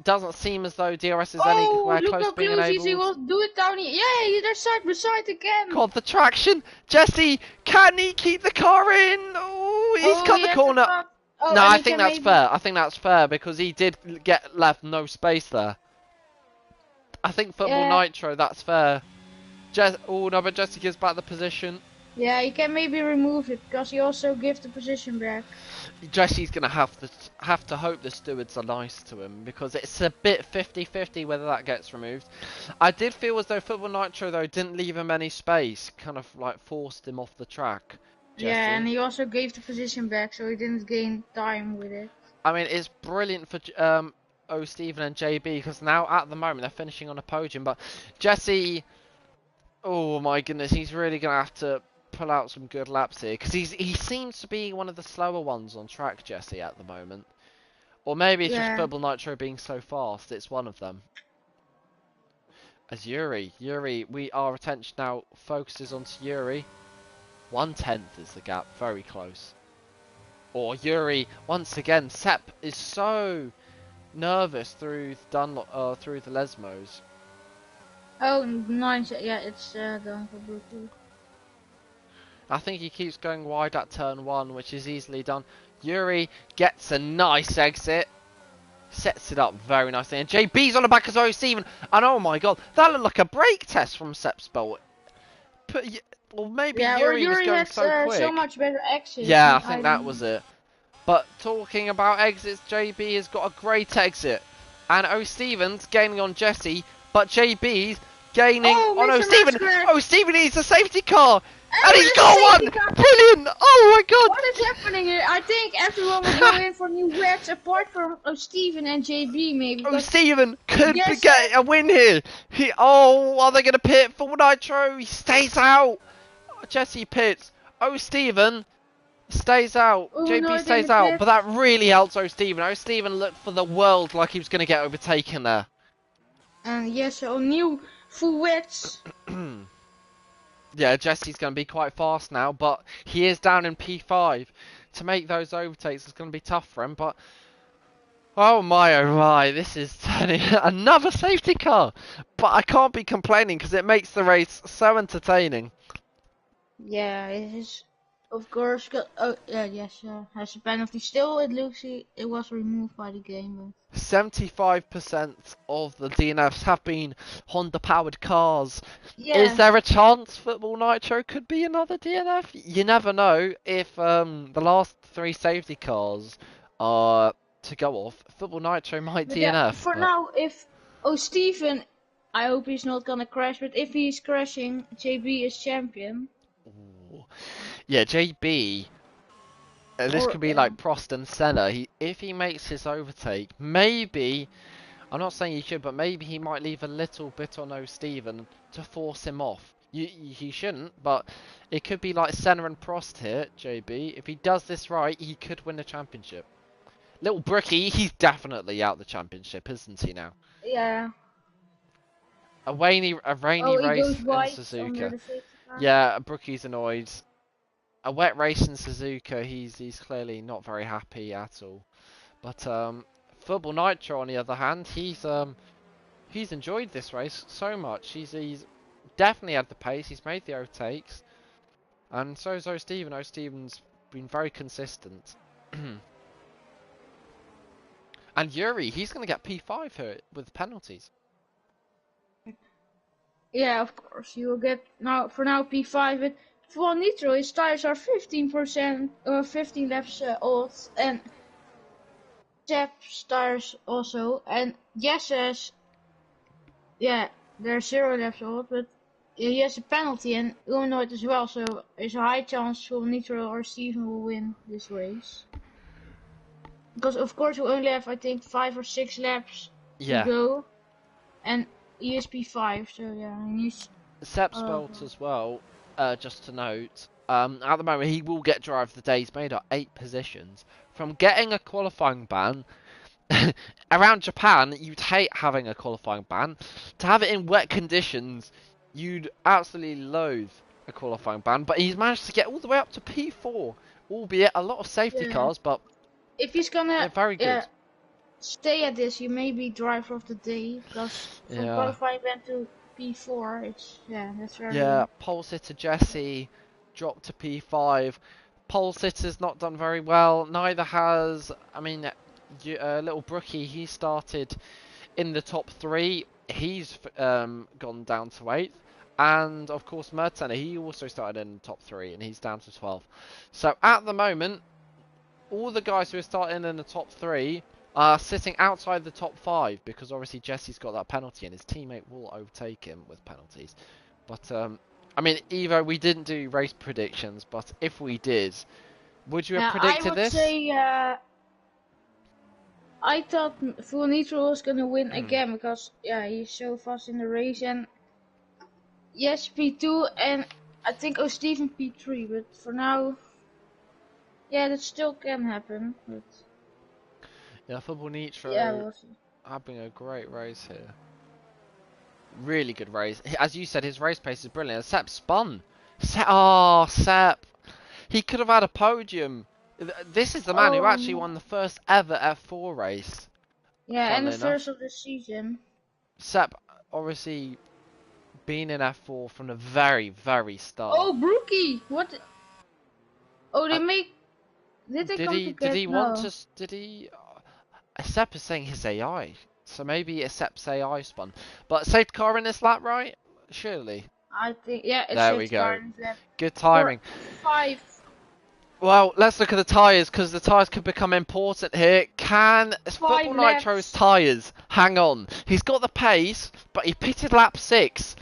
Doesn't seem as though DRS is anywhere close to being enabled.
He will do it down here. Yeah, they're side by side again.
God, the traction. Jesse, can he keep the car in? Oh, he's cut the corner. No, I think that's fair. I think that's fair because he did get left no space there. I think Football Nitro, that's fair. Oh, no, but Jesse gives back the position.
Yeah, he can maybe remove it because he also gives the position back.
Jesse's gonna have to hope the stewards are nice to him because it's a bit 50-50 whether that gets removed. I did feel as though Football Nitro though didn't leave him any space, kind of like forced him off the track. Jesse.
Yeah, and he also gave the position back, so he didn't gain time with it.
I mean, it's brilliant for Stephen and JB because now at the moment they're finishing on a podium, but Jesse, oh my goodness, he's really gonna have to pull out some good laps here because he seems to be one of the slower ones on track, Jesse, at the moment. Or maybe it's just Football Nitro being so fast, it's one of them. As Yuri, our attention now focuses onto Yuri. 1/10 is the gap, very close. Or Yuri, once again, Sepp is so nervous through through the Lesmos.
Oh, nice, yeah, it's done for Brookie.
I think he keeps going wide at turn 1, which is easily done. Yuri gets a nice exit. Sets it up very nicely. And JB's on the back as well, Stephen. And oh my god, that looked like a brake test from Sepspel. Well, maybe Yuri was going so quick.
So much better exit.
Yeah, I think that was it. But talking about exits, JB has got a great exit. And Stephen's gaining on Jesse. But JB's gaining on Stephen. Stephen needs a safety car. And he's got one! Brilliant! Oh my god!
What is happening here? I think everyone will go in for new reds apart from Stephen and JB maybe.
Stephen could get a win here. Are they going to pit for Nitro? He stays out. Jesse pits. Stephen stays out. JB stays out. But that really helps Stephen. Stephen looked for the world like he was going to get overtaken there.
And yes, so new full wets.
Yeah, Jesse's going to be quite fast now, but he is down in P5. To make those overtakes is going to be tough for him, but Oh my, this is turning another safety car. But I can't be complaining because it makes the race so entertaining.
Yeah, it is. Of course, oh yeah, yes, has a penalty. Still, it looks it was removed by the game. But
75% of the DNFs have been Honda-powered cars. Is
yeah,
there a chance Football Nitro could be another DNF? You never know if the last 3 safety cars are to go off. Football Nitro might
but yeah,
DNF,
for
but
now, if Steven, I hope he's not gonna crash. But if he's crashing, JB is champion.
ooh. Yeah, JB. This
Or
could be like Prost and Senna. If he makes his overtake, maybe. I'm not saying he should, but maybe he might leave a little bit on Steven to force him off. He shouldn't, but it could be like Senna and Prost here, JB. If he does this right, he could win the championship. Little Brookie, he's definitely out the championship, isn't he now?
yeah.
A rainy
Oh, he
race
goes
in
white under
Suzuka.
the safety car.
Yeah, Brookie's annoyed. A wet race in Suzuka, he's clearly not very happy at all. But Football Nitro on the other hand, he's enjoyed this race so much. He's definitely had the pace. He's made the overtakes, and so's Steven. Steven's been very consistent. And Yuri, he's going to get P5 here with penalties.
Yeah, of course, you will get now for now P5. But for Nitro, his tires are 15% or 15 laps old, and Sepp's tires also, and Jesse's, yeah, they're 0 laps old, but he has a penalty and Illinois as well, so there's a high chance for Nitro or Steven will win this race. Because of course we only have, I think, 5 or 6 laps to go, and ESP 5, so yeah, he needs.
Sepp's belt as well, just to note, at the moment he will get driver of the day. He's made up 8 positions. From getting a qualifying ban, around Japan, you'd hate having a qualifying ban. To have it in wet conditions, you'd absolutely loathe a qualifying ban. But he's managed to get all the way up to P4, albeit a lot of safety cars, but
if he's gonna
very good.
Stay at this, you may be driver of the day, because from qualifying went to P4, that's very good.
Pole sitter Jesse dropped to P5. Pole sitter's not done very well. Neither has, little Brookie. He started in the top 3. He's gone down to 8th. And of course Mertens, he also started in the top 3 and he's down to 12th. So at the moment, all the guys who are starting in the top 3 are sitting outside the top 5 because obviously Jesse's got that penalty and his teammate will overtake him with penalties. But Evo, we didn't do race predictions, but if we did, would you have predicted this?
I would say, I thought Full Nitro was gonna win again because he's so fast in the race, and yes, P2 and I think Steven P3, but for now, that still can happen. But
Football Nitro
we'll see.
having a great race here. Really good race. As you said, his race pace is brilliant. Sepp spun. Sepp. He could have had a podium. This is the man who actually won the first ever F4 race.
Yeah, and the first of the season.
Sepp, obviously, been in F4 from the very, very start.
Oh, Brookie! What? Oh, they make. Did they come together?
Did he want to? Did he? Sepp is saying his AI, so maybe it's Sepp's AI spun. But saved car in this lap, right? Surely.
I think it's
there we go. Good timing.
5.
Well, let's look at the tyres because the tyres could become important here. Can Football Nitro's tyres hang on? He's got the pace, but he pitted lap 6.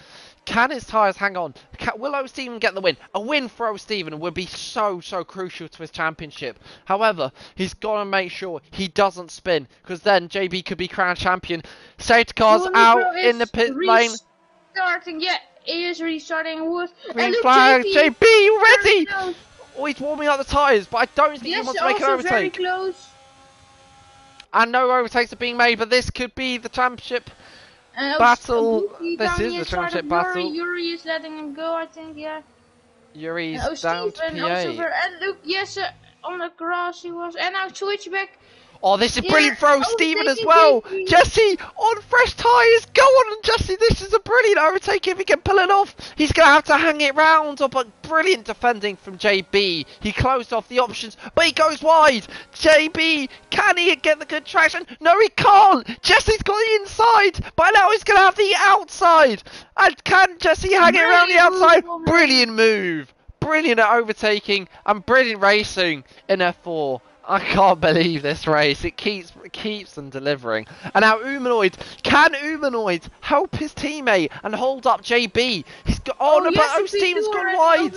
Can his tyres hang on? Will Steven get the win? A win for Steven would be so crucial to his championship. However, he's got to make sure he doesn't spin because then JB could be crowned champion. Safety cars out in the pit lane.
Starting, he is restarting.
Green flag, JB, you ready? Oh, he's warming up the tyres, but I don't think he wants to make an overtake.
Very close.
And no overtakes are being made, but this could be the championship battle. This is the championship battle.
Yuri is letting him go, I think,
Yuri's down to P8.
And look, on the grass he was. And now switchback.
Oh, this is
Yeah,
brilliant throw, Stephen as well.
JB.
Jesse on fresh tyres. Go on, Jesse. This is a brilliant overtake if he can pull it off. He's going to have to hang it round. Oh, but brilliant defending from JB. He closed off the options, but he goes wide. JB, can he get the good traction? No, he can't. Jesse's got the inside. By now, he's going to have the outside. And can Jesse hang it around the outside? Brilliant move. Brilliant at overtaking and brilliant racing in F4. I can't believe this race. It keeps them delivering. And now Humanoid. Can Humanoid help his teammate and hold up JB? He's got. Oh, no,
yes,
but Steven's gone wide.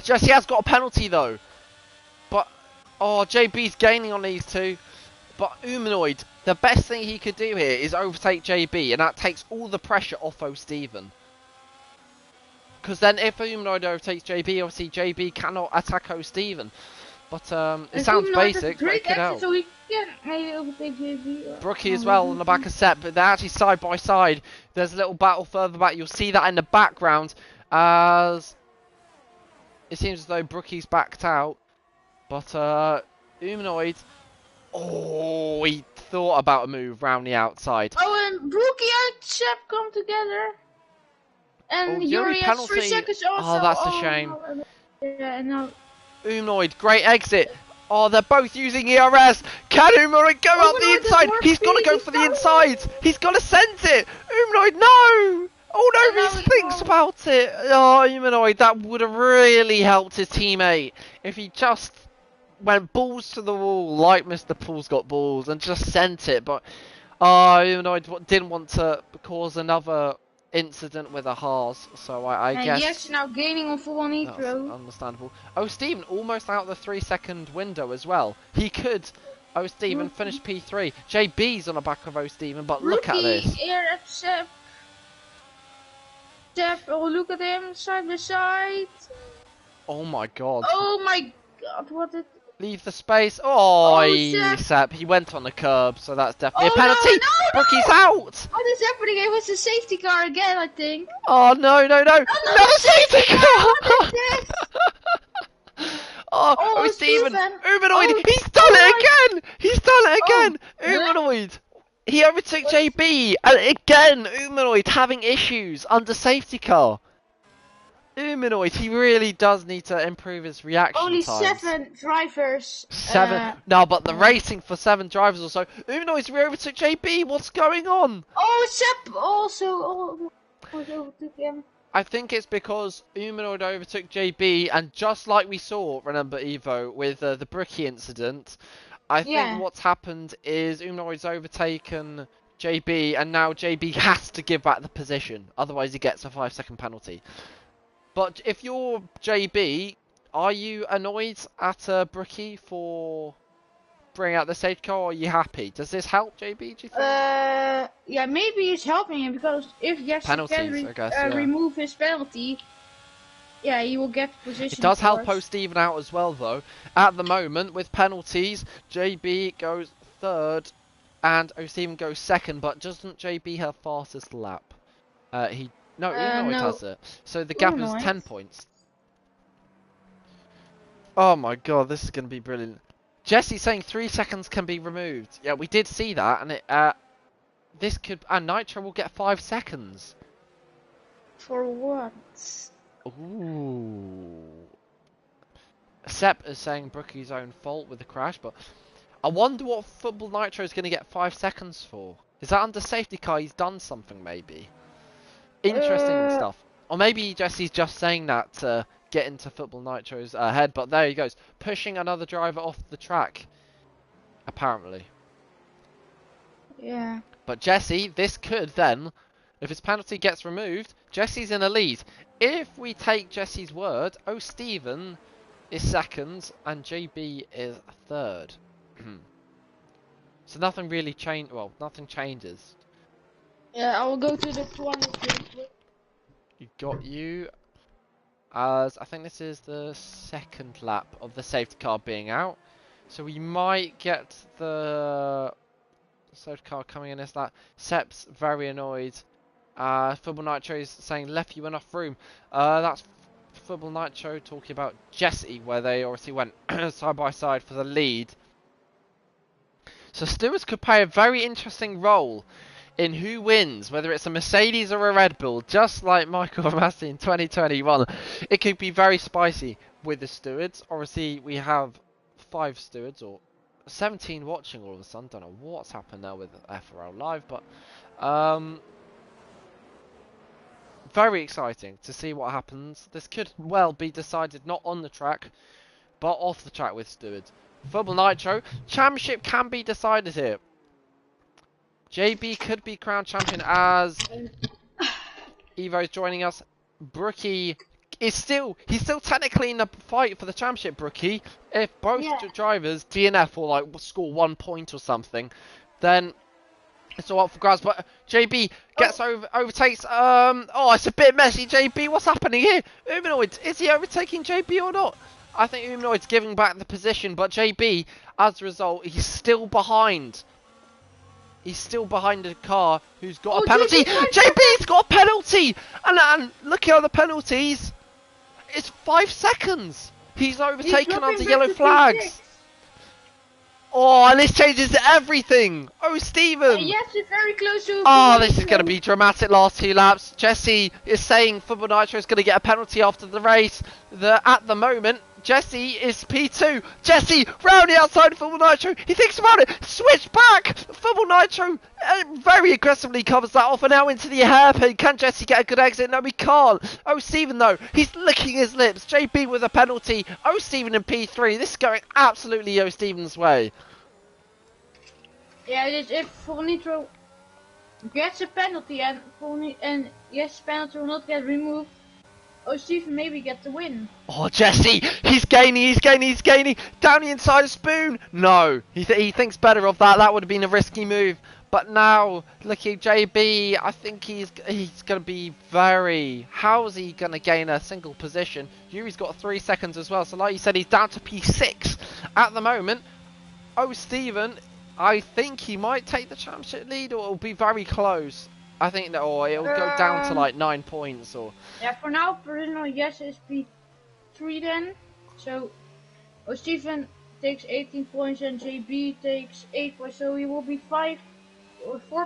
Jesse has got a penalty though. But JB's gaining on these two. But Humanoid, the best thing he could do here is overtake JB, and that takes all the pressure off Steven. Because then if Humanoid overtakes JB, obviously JB cannot attack Steven. But it sounds basic, but it could help.
So he can maybe overtake JB.
Brookie as well on the back of Sepp, but they're actually side by side. There's a little battle further back. You'll see that in the background as it seems as though Brookie's backed out. But Humanoid, he thought about a move round the outside.
Oh, and Brookie and Sepp come together. And Yuri has 3 seconds also.
Oh, that's a shame.
Yeah, no.
Humanoid, great exit. Oh, they're both using ERS. Can Humanoid go out the inside? He's got to go for the inside. He's got to send it. Humanoid, no. Oh, no, he thinks about it. Oh, Humanoid, that would have really helped his teammate if he just went balls to the wall like Mr. Pool's got balls and just sent it. But Humanoid didn't want to cause another incident with a Haas, so I guess.
Yes, now gaining on full on nitro.
That's understandable. Steven almost out the 3-second window as well. He could. Steven finished P3. JB's on the back of Steven, but look at this.
Here at Sepp. Look at him side by side.
Oh my god.
Oh my god, what did.
Leave the space. Sepp. He went on the curb, so that's definitely a penalty.
No.
Brookie's out.
What is happening? It was a safety car again, I think.
Oh no. Another safety car. Steven. Humanoid. He's done it again. He's done it again. Humanoid. He overtook JB, and again, Humanoid having issues under safety car. Humanoid, he really does need to improve his reaction
Only
times.
7 drivers.
7? No, but the racing for 7 drivers or so. Humanoid's overtook JB, what's going on?
Oh, Sepp also overtook him.
I think it's because Humanoid overtook JB, and just like we saw, remember Evo, with the Brookie incident, I think what's happened is Humanoid's overtaken JB, and now JB has to give back the position, otherwise he gets a 5-second penalty. But if you're JB, are you annoyed at Brookie for bringing out the safety car, or are you happy? Does this help JB, do you think?
Yeah, maybe it's helping him, because if Jesse can remove his penalty, yeah, he will get position.
It does help Steven out as well, though. At the moment, with penalties, JB goes 3rd, and Steven goes 2nd, but doesn't JB have fastest lap? Humanoid has it. So the gap is 10 points. Oh my god, this is going to be brilliant. Jesse's saying 3 seconds can be removed. Yeah, we did see that, and this could. And Nitro will get 5 seconds.
For what?
Ooh. Sepp is saying Brookie's own fault with the crash, but I wonder what Football Nitro is going to get 5 seconds for. Is that under safety car? He's done something, maybe. Interesting stuff. Or maybe Jesse's just saying that to get into Football Nitro's head, but there he goes. Pushing another driver off the track. Apparently.
Yeah.
But Jesse, this could then, if his penalty gets removed, Jesse's in a lead. If we take Jesse's word, Steven is 2nd and JB is 3rd. So nothing really changed. Well, nothing changes.
Yeah, I will go to the 20.
You got you. As I think this is the 2nd lap of the safety car being out. So we might get the safety car coming in as that. Sepp's very annoyed. Football Nitro is saying left you enough room. That's Football Nitro talking about Jesse, where they obviously went side by side for the lead. So stewards could play a very interesting role in who wins, whether it's a Mercedes or a Red Bull, just like Michael Masi in 2021. It could be very spicy with the stewards. Obviously, we have 5 stewards, or 17 watching all of a sudden. Don't know what's happened now with FRL Live, but very exciting to see what happens. This could well be decided not on the track, but off the track with stewards. Football Nitro, championship can be decided here. JB could be crowned champion as Evo's joining us. Brookie is he's still technically in the fight for the championship, Brookie. If both drivers DNF or like score 1 point or something, then it's all up for grabs. But JB gets overtakes. Oh, it's a bit messy. JB, what's happening here? Humanoid, is he overtaking JB or not? I think Humanoid's giving back the position, but JB, as a result, he's still behind. He's still behind a car who's got a penalty. JB's got a penalty! And look at the penalties. It's 5 seconds. He's overtaken under yellow flags. Oh, and this changes everything. Oh, Steven.
Yes, it's very close to.
Oh, this is going to be dramatic last 2 laps. Jesse is saying Football Nitro is going to get a penalty after the race. At the moment, Jesse is P2. Jesse round the outside of Football Nitro. He thinks about it. Switch back. Football Nitro very aggressively covers that off and now into the hairpin. Can Jesse get a good exit? No, he can't. Oh, Steven though. He's licking his lips. JB with a penalty. Oh, Steven in P3. This is going absolutely Oh, Steven's way.
Yeah, dus if Full Nitro gets a penalty and yes, penalty will not get removed, Oh, Steven maybe get the win.
Oh, Jesse! He's gaining! Down the inside of Spoon! No! He thinks better of that. That would have been a risky move. But now, looking at JB, I think he's going to be very... How is he going to gain a single position? Yuri's got 3 seconds as well. So like you said, he's down to P6 at the moment. Oh, Steven, I think he might take the championship lead, or it'll be very close. I think that, or it'll go down to like 9 points, or...
Yeah, for now, provisional yes is P3 then. So, Oh, Steven takes 18 points and JB takes 8 points, so he will be 4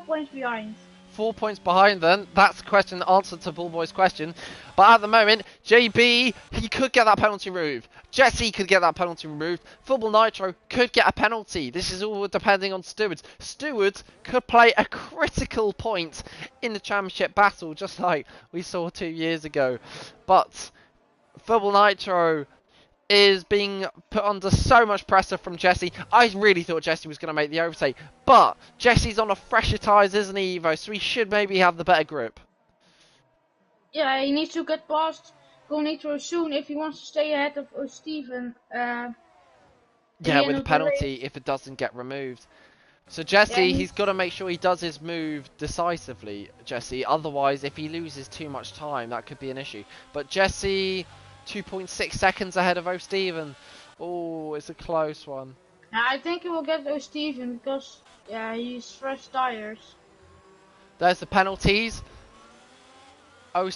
points behind.
4 points behind then. That's the question, the answer to Bullboy's question. But at the moment, JB, he could get that penalty removed. Jesse could get that penalty removed. Football Nitro could get a penalty. This is all depending on stewards. Stewards could play a critical point in the championship battle, just like we saw 2 years ago. But Football Nitro is being put under so much pressure from Jesse. I really thought Jesse was going to make the overtake, but Jesse's on a fresher tyres, isn't he, Evo? So he should maybe have the better grip.
Yeah, he needs to get past Full Nitro soon if he wants to stay ahead of Steven.
Yeah, with a penalty if it doesn't get removed. So Jesse, he's got to make sure he does his move decisively, Jesse. Otherwise, if he loses too much time, that could be an issue. But Jesse... 2.6 seconds ahead of Oh, Steven. Oh, it's a close one.
Yeah, I think he will get Oh, Steven because, yeah, he's fresh tires.
There's the penalties. Oh,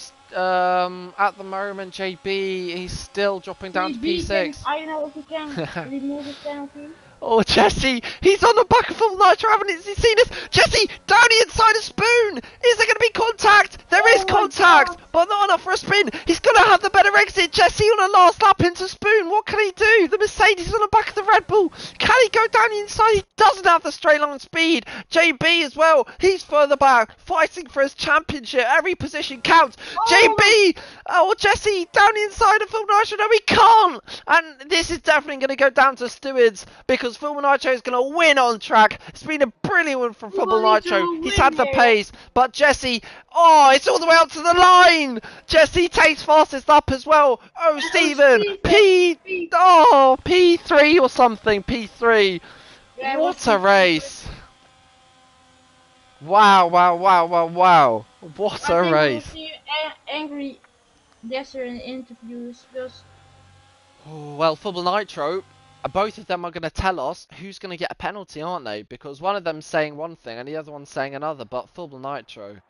at the moment, JB, he's still dropping down to P6.
I don't know if he can remove his penalty.
Oh, Jesse, he's on the back of Full Nitro, haven't you seen this? Jesse, down the inside of Spoon! Is there going to be contact? There is contact, but not enough for a spin. He's going to have the better exit. Jesse on a last lap into Spoon. What can he do? The Mercedes on the back of the Red Bull. Can he go down the inside? He doesn't have the straight line speed. JB as well. He's further back, fighting for his championship. Every position counts. JB, Jesse, down the inside of Full Nitro. No, he can't. And this is definitely going to go down to stewards because Football Nitro is going to win on track. It's been a brilliant one from Football Nitro. He's had the pace, but Jesse, it's all the way up to the line. Jesse takes fastest up as well. Oh, Steven, P3 or something. P3. Yeah, what a race! Wow! What a race!
I think angry Jesse in interviews because.
Well, Football Nitro, both of them are going to tell us who's going to get a penalty, aren't they? Because one of them's saying one thing and the other one's saying another. But Football Nitro,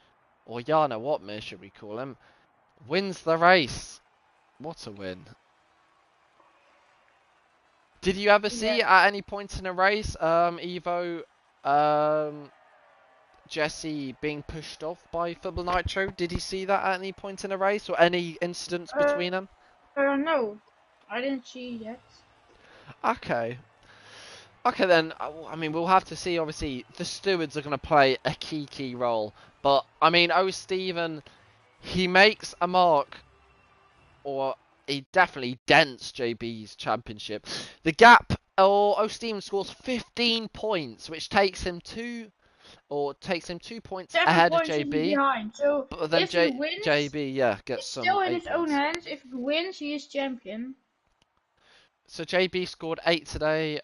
or Yana Watmir should we call him, wins the race. What a win. Did you ever see at any point in a race, Evo, Um, Jesse being pushed off by Football Nitro. Did he see that at any point in the race or any incidents
Uh,
between them?
no, I didn't see that.
Okay. Okay then. I mean, we'll have to see. Obviously, the stewards are going to play a key role. But I mean, Steven, he makes a mark, or he definitely dents JB's championship. The gap. Steven scores 15 points, which takes him 2 points
7
ahead of
points is he
JB.
behind. So
But then
if he wins,
JB, yeah, gets
it's still
some
in
8
his own
points.
hands. If he wins, he is champion.
So JB scored 8 today.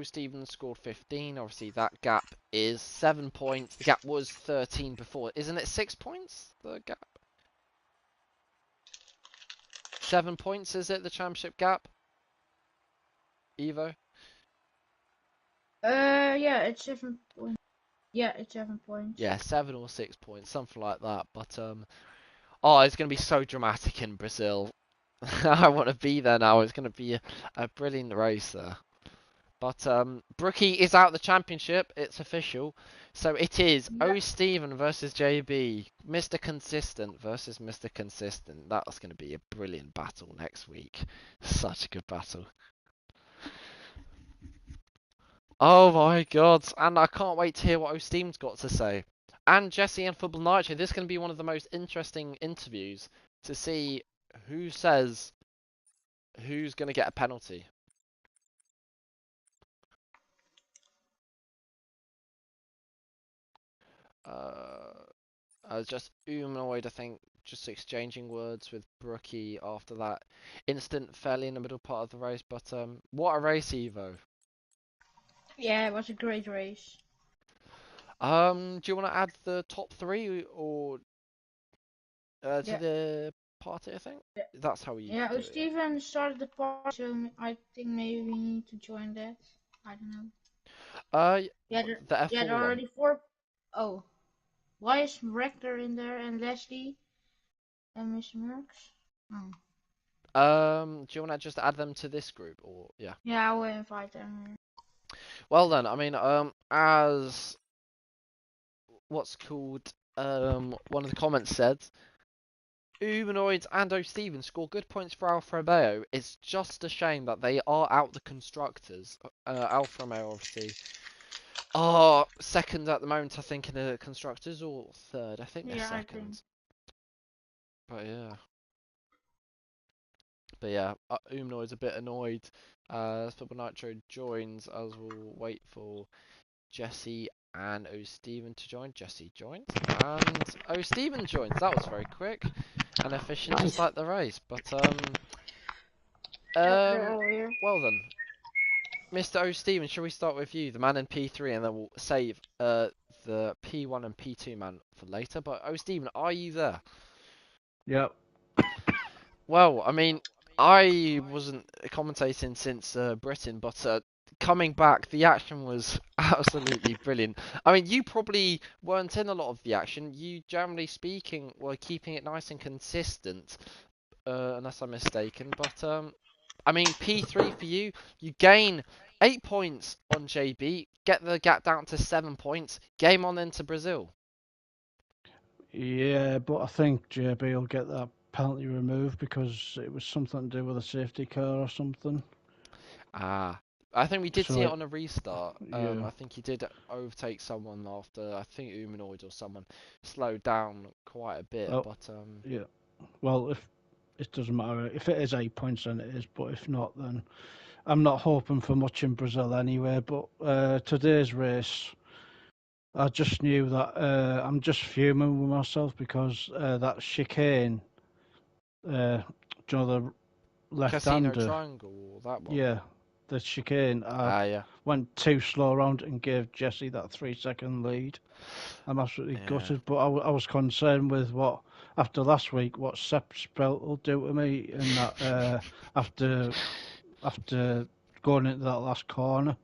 Stevens scored 15. Obviously, that gap is 7 points. The gap was 13 before. Isn't it 6 points? The gap? 7 points, is it, the championship gap? Evo?
Yeah, it's 7 points. Yeah, it's 7 points.
Yeah, 7 or 6 points, something like that. But, oh, it's going to be so dramatic in Brazil. I want to be there now. It's going to be a brilliant race there. But Brookie is out of the championship. It's official. So it is
Yeah.
O Steven versus JB. Mr. Consistent versus Mr. Consistent. That's going to be a brilliant battle next week. Such a good battle. Oh my god. And I can't wait to hear what O Steven's got to say. And Jesse and Football Nitro. This is going to be one of the most interesting interviews to see who says who's going to get a penalty. I was just humanoid, I think, just exchanging words with Brookie after that instant fairly in the middle part of the race. But what a race, Evo.
Yeah, it was a great race.
Do you want to add the top three or to
Yeah.
the party? I think
Yeah.
that's how we
Yeah,
do
oh,
it. Yeah.
Steven started the party, so I think maybe we need to join that. I don't know. Yeah,
The
there
F4
are
one.
already four. Oh, why is Rector in there and Leslie and Miss Merckx? Oh.
Do you want to just add them to this group or yeah?
Yeah, I will invite them.
Well then, I mean, as what's called one of the comments said. Humanoids and O'Steven score good points for Alfa Romeo. It's just a shame that they are out the constructors. Alfa Romeo, obviously, are second at the moment, I think, in the constructors, or third. I think they're
Yeah, I think.
second. But yeah, Humanoid's a bit annoyed. Football Nitro joins as we'll wait for Jesse and O'Steven to join. Jesse joins and O'Steven joins. That was very quick and efficient, just
Nice.
like the race. But
They're all here.
well then, Mr. O'Steven, shall we start with you, the man in P3, and then we'll save the P1 and P2 man for later. But O'Steven, are you there?
Yep.
Well, I mean, I wasn't commentating since Britain, but coming back, the action was absolutely brilliant. I mean, you probably weren't in a lot of the action. You, generally speaking, were keeping it nice and consistent, unless I'm mistaken. But I mean, P3 for you, you gain 8 points on JB, get the gap down to 7 points, game on into Brazil.
Yeah, but I think JB will get that penalty removed because it was something to do with a safety car or something.
Ah, I think we did see it
So,
on a restart.
yeah.
I think he did overtake someone after, I think Humanoid or someone slowed down quite a bit,
Oh,
but
yeah. Well, if it doesn't matter. If it is 8 points, then it is. But if not, then I'm not hoping for much in Brazil anyway. But today's race, I just knew that I'm just fuming with myself because that chicane, do you know, the
Casino
left-hander,
Triangle, that one.
yeah, the chicane. I
Ah, yeah,
went too slow around and gave Jesse that 3 second lead. I'm absolutely
yeah,
gutted, but I was concerned with what after last week what Sepp Spelt will do to me, and that after going into that last corner,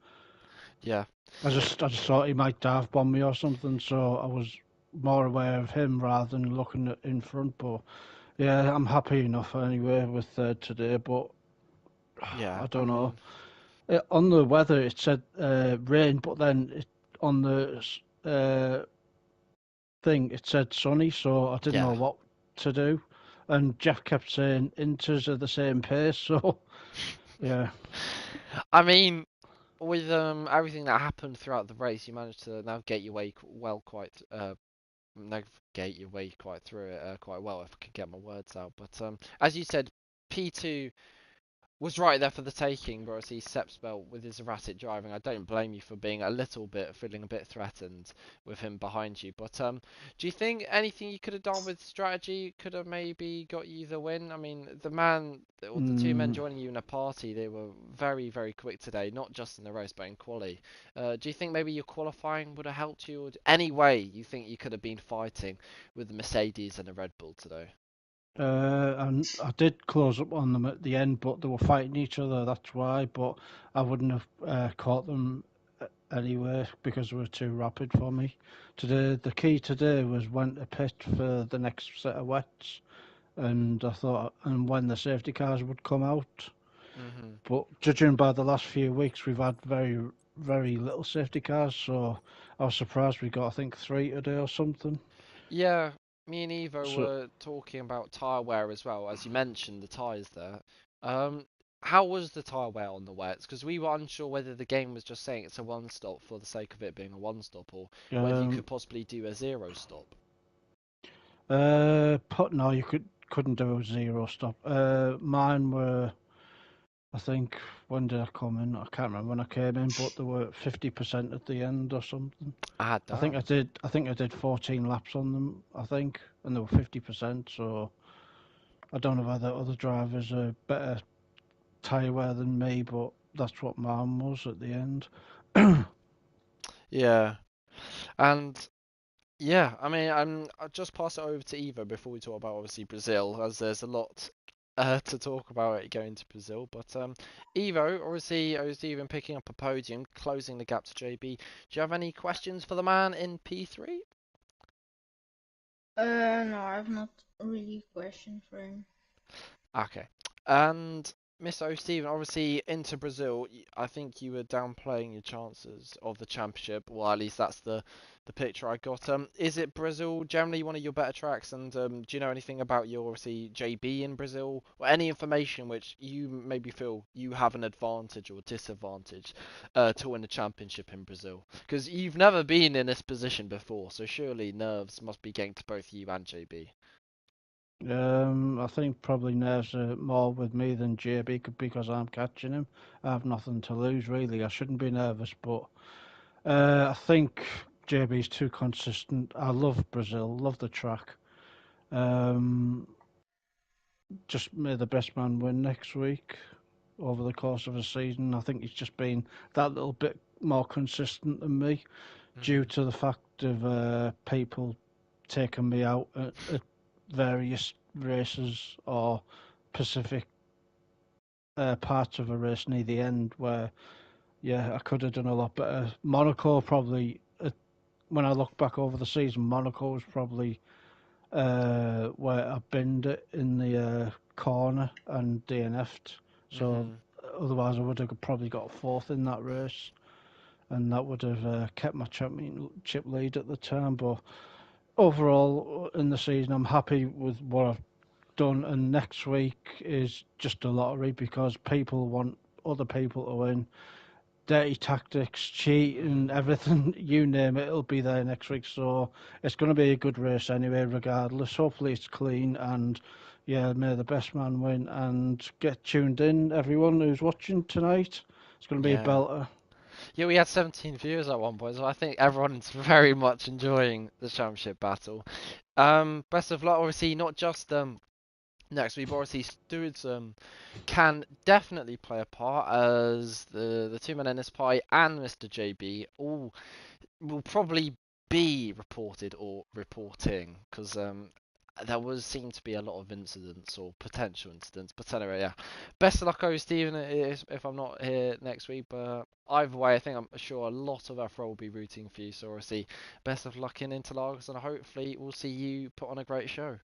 yeah,
I just thought he might dive bomb me or something, so I was more aware of him rather than looking at in front. But yeah, I'm happy enough anyway with today, but
yeah.
I
I
don't know.
mean,
On the weather, it said rain, but then on the thing it said sunny, so I didn't know
Yeah.
what to do. And Jeff kept saying inters are the same pace, so yeah.
I mean, with everything that happened throughout the race, you managed to navigate your way navigate your way quite through it quite well, if I could get my words out. But as you said, P2 was right there for the taking, but obviously Sepspel with his erratic driving, I don't blame you for being feeling a bit threatened with him behind you. But do you think anything you could have done with strategy could have maybe got you the win? I mean, or the two men
Mm,
joining you in a party, they were very, very quick today, not just in the race, but in quali. Do you think maybe your qualifying would have helped you, or any way you think you could have been fighting with the Mercedes and the Red Bull today?
and I did close up on them at the end, but they were fighting each other. That's why. But I wouldn't have caught them anyway because they were too rapid for me. Today, the key today was when to pit for the next set of wets, and I thought, and when the safety cars would come out.
Hmm.
But judging by the last few weeks, we've had very little safety cars, so I was surprised we got, I think, three today or something.
Yeah, me and Evo
So,
were talking about tyre wear as well, as you mentioned the tyres there. Um, how was the tyre wear on the wets? Because we were unsure whether the game was just saying it's a one stop for the sake of it being a one stop, or whether you
um,
could possibly do a zero stop.
no, you couldn't do a zero stop. Mine were, I think, when did I come in? I can't remember when I came in, but they were 50% at the end or something.
Ah, damn.
I think I did 14 laps on them, I think, and they were 50%. So I don't know whether other drivers are better tyre wear than me, but that's what mine was at the end.
Yeah, and yeah, I mean, I'll just pass it over to Eva before we talk about obviously Brazil, as there's a lot to talk about it going to Brazil. But Evo, obviously even picking up a podium, closing the gap to JB. Do you have any questions for the man in P3?
No, I have not really a question for him.
Okay. And Miss O'Steven, obviously into Brazil, I think you were downplaying your chances of the championship. Well, at least that's the picture I got. Is it Brazil generally one of your better tracks? And do you know anything about your obviously JB in Brazil, or any information which you maybe feel you have an advantage or disadvantage to win the championship in Brazil? Because you've never been in this position before, so surely nerves must be getting to both you and JB.
I think probably nerves are more with me than JB because I'm catching him. I have nothing to lose really. I shouldn't be nervous, but I think JB's too consistent. I love Brazil, love the track. Um, just may the best man win next week over the course of a season. I think he's just been that little bit more consistent than me due
Hmm.
to the fact of people taking me out at various races or Pacific parts of a race near the end where, yeah, I could have done a lot better. Monaco probably, when I look back over the season, Monaco was probably where I binned it in the corner and DNF'd. So
Hmm.
otherwise, I would have probably got fourth in that race, and that would have kept my championship lead at the time. But overall, in the season, I'm happy with what I've done. And next week is just a lottery because people want other people to win. Dirty tactics, cheating,
Hmm.
everything, you name it, it'll be there next week. So it's going to be a good race anyway, regardless. Hopefully it's clean and yeah, may the best man win and get tuned in, everyone who's watching tonight. It's going to be a
Yeah.
belter.
Yeah, we had 17 viewers at one point, so I think everyone's very much enjoying the championship battle. Best of luck, obviously, not just next week, but obviously Stewards can definitely play a part as the two men in this pie and Mr. JB all will probably be reported or reporting because there was seem to be a lot of incidents or potential incidents. But anyway, yeah. Best of luck, Stephen, if I'm not here next week. But either way, I think I'm sure a lot of FRL will be rooting for you. So obviously, best of luck in Interlagos, and hopefully we'll see you put on a great show.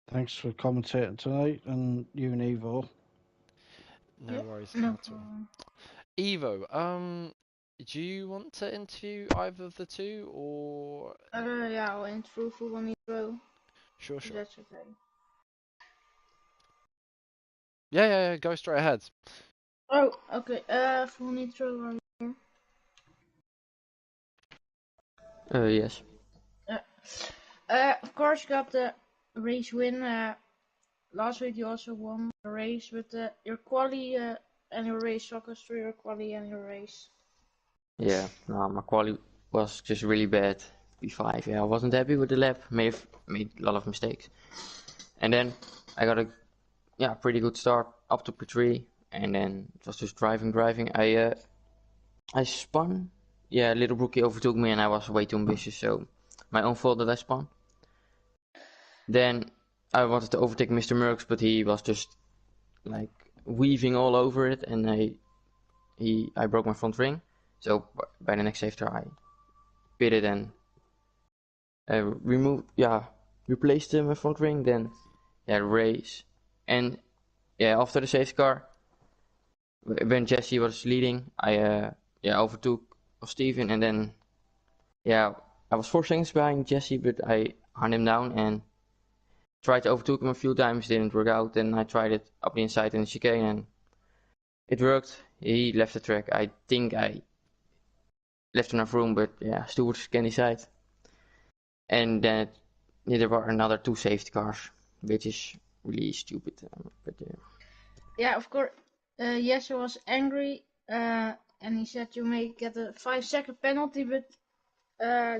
Thanks for commentating tonight and you and Evo.
No
Yeah,
worries
no
at all.
problem.
Evo, do you want to interview either of the two, or
Yeah, I'll interview for Nitro.
sure,
If
sure.
that's okay.
Yeah, go straight ahead.
Oh, okay. Full Nitro are you here?
Yes.
Of course, you got the race win. Last week you also won the race with your quali and your race. Talk us through your quali and your race.
Yeah, no, my quality was just really bad. P5, yeah, I wasn't happy with the lap. Made a lot of mistakes, and then I got a pretty good start up to P3, and then it was just driving. I spun. Yeah, little Brookie overtook me, and I was way too ambitious, so my own fault that I spun. Then I wanted to overtake Mr. Merckx, but he was just like weaving all over it, and I broke my front ring. So by the next safety I pitted and replaced my front ring. Then race, and after the safety car, when Jesse was leading, I overtook Steven, and then I was 4 seconds behind Jesse, but I hunt him down and tried to overtake him a few times. Didn't work out. Then I tried it up the inside in the chicane, and it worked. He left the track. I think I left enough room, but still was candy side. And then there were another 2 safety cars, which is really stupid.
Yeah, of course. Jesse was angry, and he said you may get a 5-second penalty. But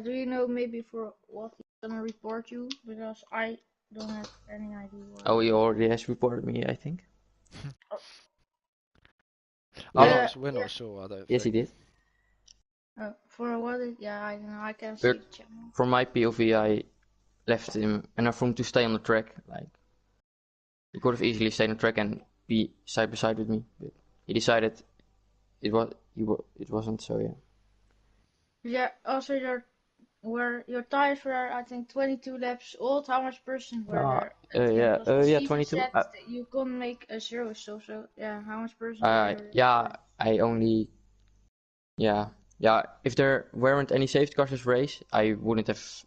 do you know maybe for what he's gonna report you? Because I don't have any idea why.
Oh, he already has reported me, I think.
We're not sure. I don't
Yes, he
think.
did.
For what? I don't know. I can see the channel.
From my POV, I left him enough room to stay on the track. Like he could have easily stayed on the track and be side by side with me, but he decided it wasn't. So yeah.
Yeah. Also, your tires were, I think, 22 laps old. How much percent were there?
22.
Said that you couldn't make a 0 stop. So yeah, how much percent were there?
I only. If there weren't any safety cars this race, I wouldn't have.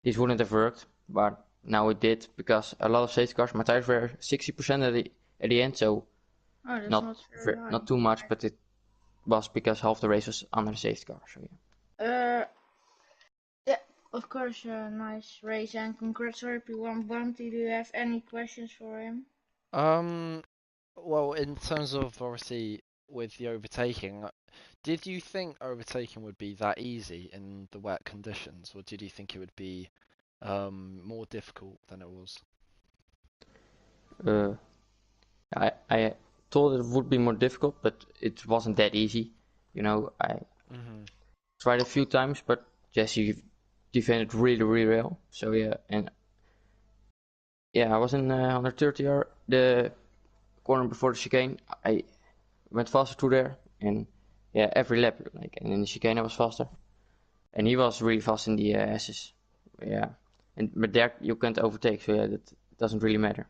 This wouldn't have worked, but now it did because a lot of safety cars. My tires were 60% at the end, so
that's
not too much, but it was because half the race was under the safety car. So
yeah, of course, nice race and congrats for P1 Bounty. Do you have any questions for him?
Well, in terms of obviously with the overtaking, did you think overtaking would be that easy in the wet conditions, or did you think it would be more difficult than it was?
I thought it would be more difficult, but it wasn't that easy. I tried a few times, but Jesse defended really well. So and I was in 130 the corner before the chicane. I went faster through there, and every lap, and in the chicane I was faster, and he was really fast in the S's. But there you can't overtake, so that doesn't really matter.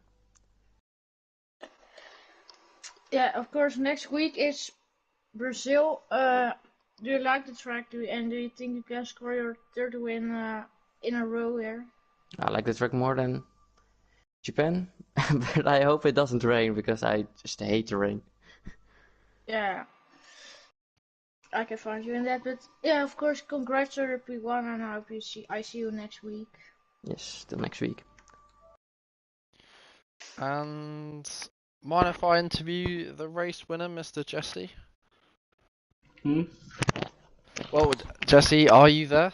Yeah, of course. Next week is Brazil. Do you like the track? Do you think you can score your third win in a row here?
I like the track more than Japan, but I hope it doesn't rain because I just hate the rain.
Yeah, I can find you in that. But yeah, of course, congrats on P1, and I hope I see you next week.
Yes, till next week.
And mind if I interview the race winner, Mr. Jesse? Well, Jesse, are you there?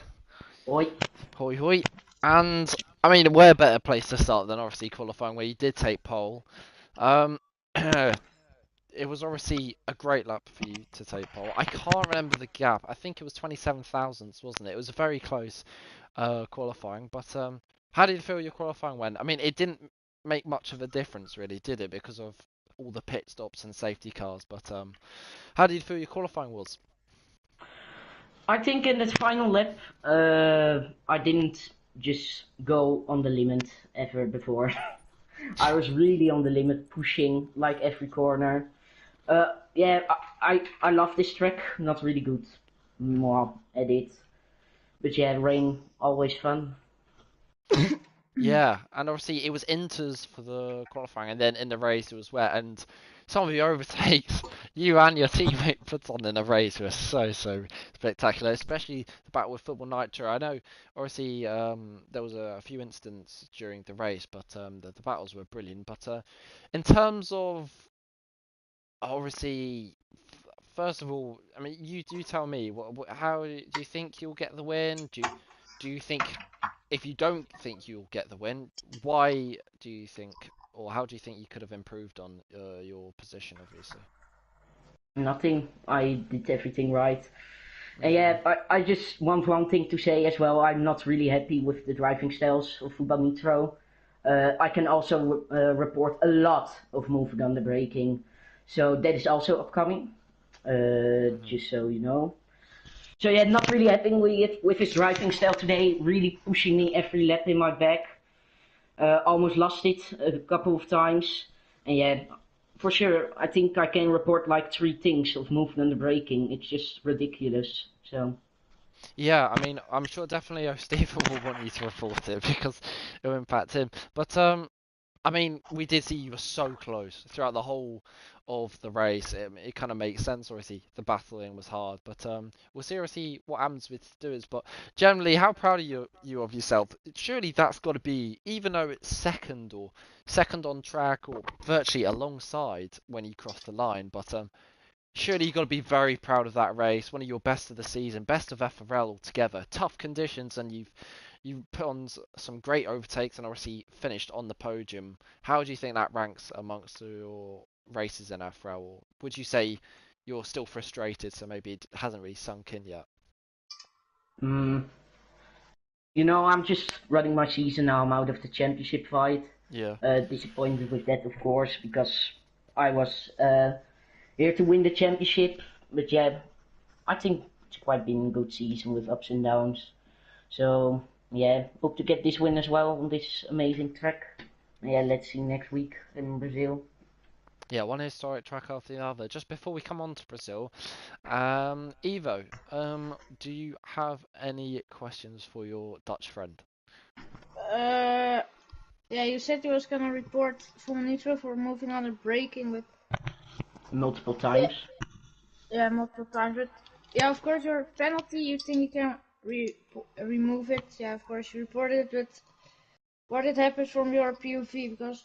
Oi.
Hoi hoi. And I mean, where better place to start than obviously qualifying, where you did take pole. It was obviously a great lap for you to take pole. I can't remember the gap. I think it was 27 thousandths, wasn't it? It was a very close qualifying. But how did you feel your qualifying went? I mean, it didn't make much of a difference, really, did it? Because of all the pit stops and safety cars. But how did you feel your qualifying was?
I think in that final lap, I didn't just go on the limit ever before. I was really on the limit, pushing like every corner. Yeah, I love this track. Not really good, more at it, but yeah, rain always fun.
Yeah, and obviously it was Inters for the qualifying, and then in the race it was wet. And some of the overtakes you and your teammate put on in the race were so spectacular, especially the battle with Football Nitro. I know, obviously, there was a few incidents during the race, but the battles were brilliant. But in terms of obviously, first of all, I mean, you tell me, how do you think you'll get the win? Do you think if you don't think you'll get the win, why do you think, or how do you think you could have improved on your position? Obviously.
Nothing. I did everything right. And
Mm.
yeah, I just want one thing to say as well. I'm not really happy with the driving styles of Football Nitro. I can also report a lot of moving under braking, so that is also upcoming.
Mhm.
Just so you know. So yeah, not really happy with his driving style today. Really pushing me every lap in my back. Almost lost it a couple of times. And yeah, for sure, I think I can report like three things of moving under braking. It's just ridiculous. So.
Yeah, I mean, I'm sure definitely Stephen will want you to report it because it will impact him. But I mean, we did see you were so close throughout the whole of the race. It kind of makes sense. Obviously, the battling was hard, but we'll see obviously what happens with doers. But generally, how proud are you of yourself? Surely that's got to be, even though it's second or second on track or virtually alongside when you cross the line. But surely you've got to be very proud of that race. One of your best of the season, best of FRL altogether. Tough conditions, and you've put on some great overtakes and obviously finished on the podium. How do you think that ranks amongst your races in FRL? Or would you say you're still frustrated, so maybe it hasn't really sunk in yet?
Mm, you know, I'm just running my season now. I'm out of the championship fight.
Yeah.
Disappointed with that, of course, because I was here to win the championship. But yeah, I think it's quite been a good season with ups and downs. So yeah, hope to get this win as well on this amazing track. Yeah, let's see next week in Brazil.
Yeah, one historic track after the other. Just before we come on to Brazil, Evo, do you have any questions for your Dutch friend?
Uh, yeah, you said you was gonna report full nitro for moving on and braking, but
Multiple
yeah,
times.
yeah, multiple times. But yeah, of course, your penalty, you think you can remove it? Yeah, of course, you reported it, but what it happens from your POV? Because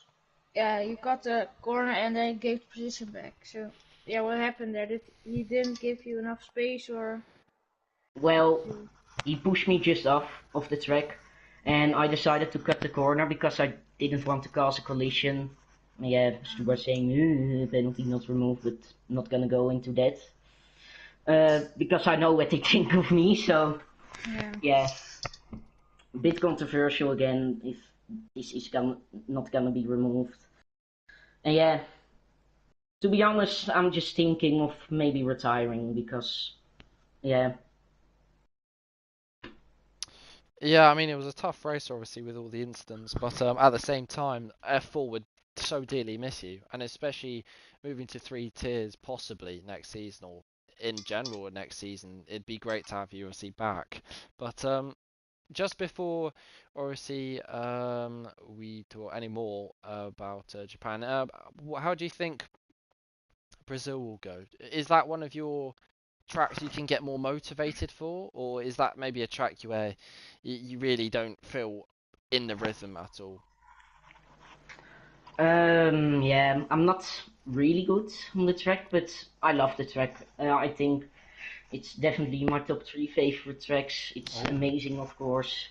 yeah, you got the corner and then gave the position back. So yeah, what happened there? Did he didn't give you enough space, or?
Well, he pushed me just off the track, and I decided to cut the corner because I didn't want to cause a collision. Yeah, Stu was saying penalty not removed, but not gonna go into that because I know what they think of me. So
Yeah.
yeah, a bit controversial again if this is not gonna be removed. And yeah, to be honest, I'm just thinking of maybe retiring because yeah.
Yeah, I mean it was a tough race, obviously, with all the incidents, but at the same time, F4 would so dearly miss you, and especially moving to 3 tiers possibly next season or in general next season, it'd be great to have you obviously back. But just before obviously we talk any more about Japan, how do you think Brazil will go? Is that one of your tracks you can get more motivated for, or is that maybe a track where you really don't feel in the rhythm at all?
Yeah, I'm not really good on the track, but I love the track. I think it's definitely my top three favorite tracks. It's
Oh.
amazing, of course,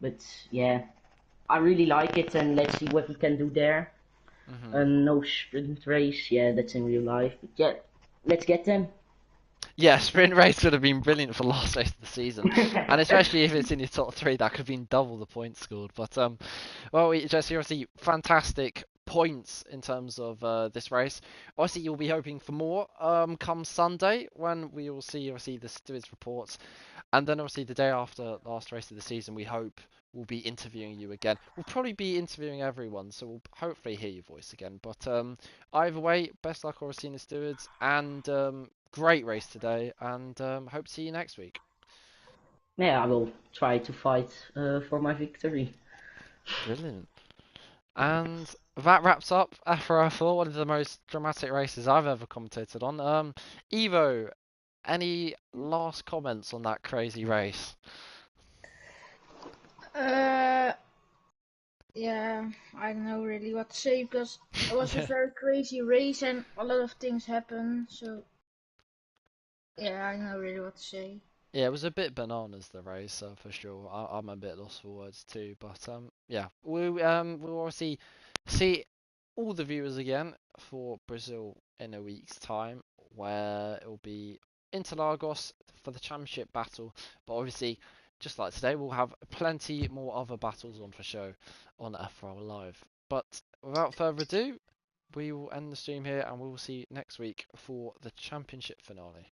but yeah, I really like it, and let's see what we can do there.
Hmm.
No sprint race, yeah, that's in real life, but yeah, let's get them.
Yeah, sprint race would have been brilliant for last race of the season, and especially if it's in your top three, that could have been double the points scored. But well, Jesse, obviously fantastic points in terms of this race. Obviously, you'll be hoping for more come Sunday when we will see obviously the stewards reports, and then obviously the day after last race of the season, we hope we'll be interviewing you again. We'll probably be interviewing everyone, so we'll hopefully hear your voice again. But either way, best luck obviously in the stewards, and great race today, and hope to see you next week.
Yeah, I will try to fight for my victory.
Brilliant. And that wraps up FRL4, one of the most dramatic races I've ever commentated on. Evo, any last comments on that crazy race?
Yeah, I don't know really what to say because it was a
Yeah.
very crazy race and a lot of things happened. So yeah, I don't know really what to say.
Yeah, it was a bit bananas the race, for sure. I'm a bit lost for words too, but yeah, we'll obviously see all the viewers again for Brazil in a week's time, where it will be Interlagos for the championship battle. But obviously, just like today, we'll have plenty more other battles on for show on FRL Live. But without further ado, we will end the stream here, and we will see you next week for the championship finale.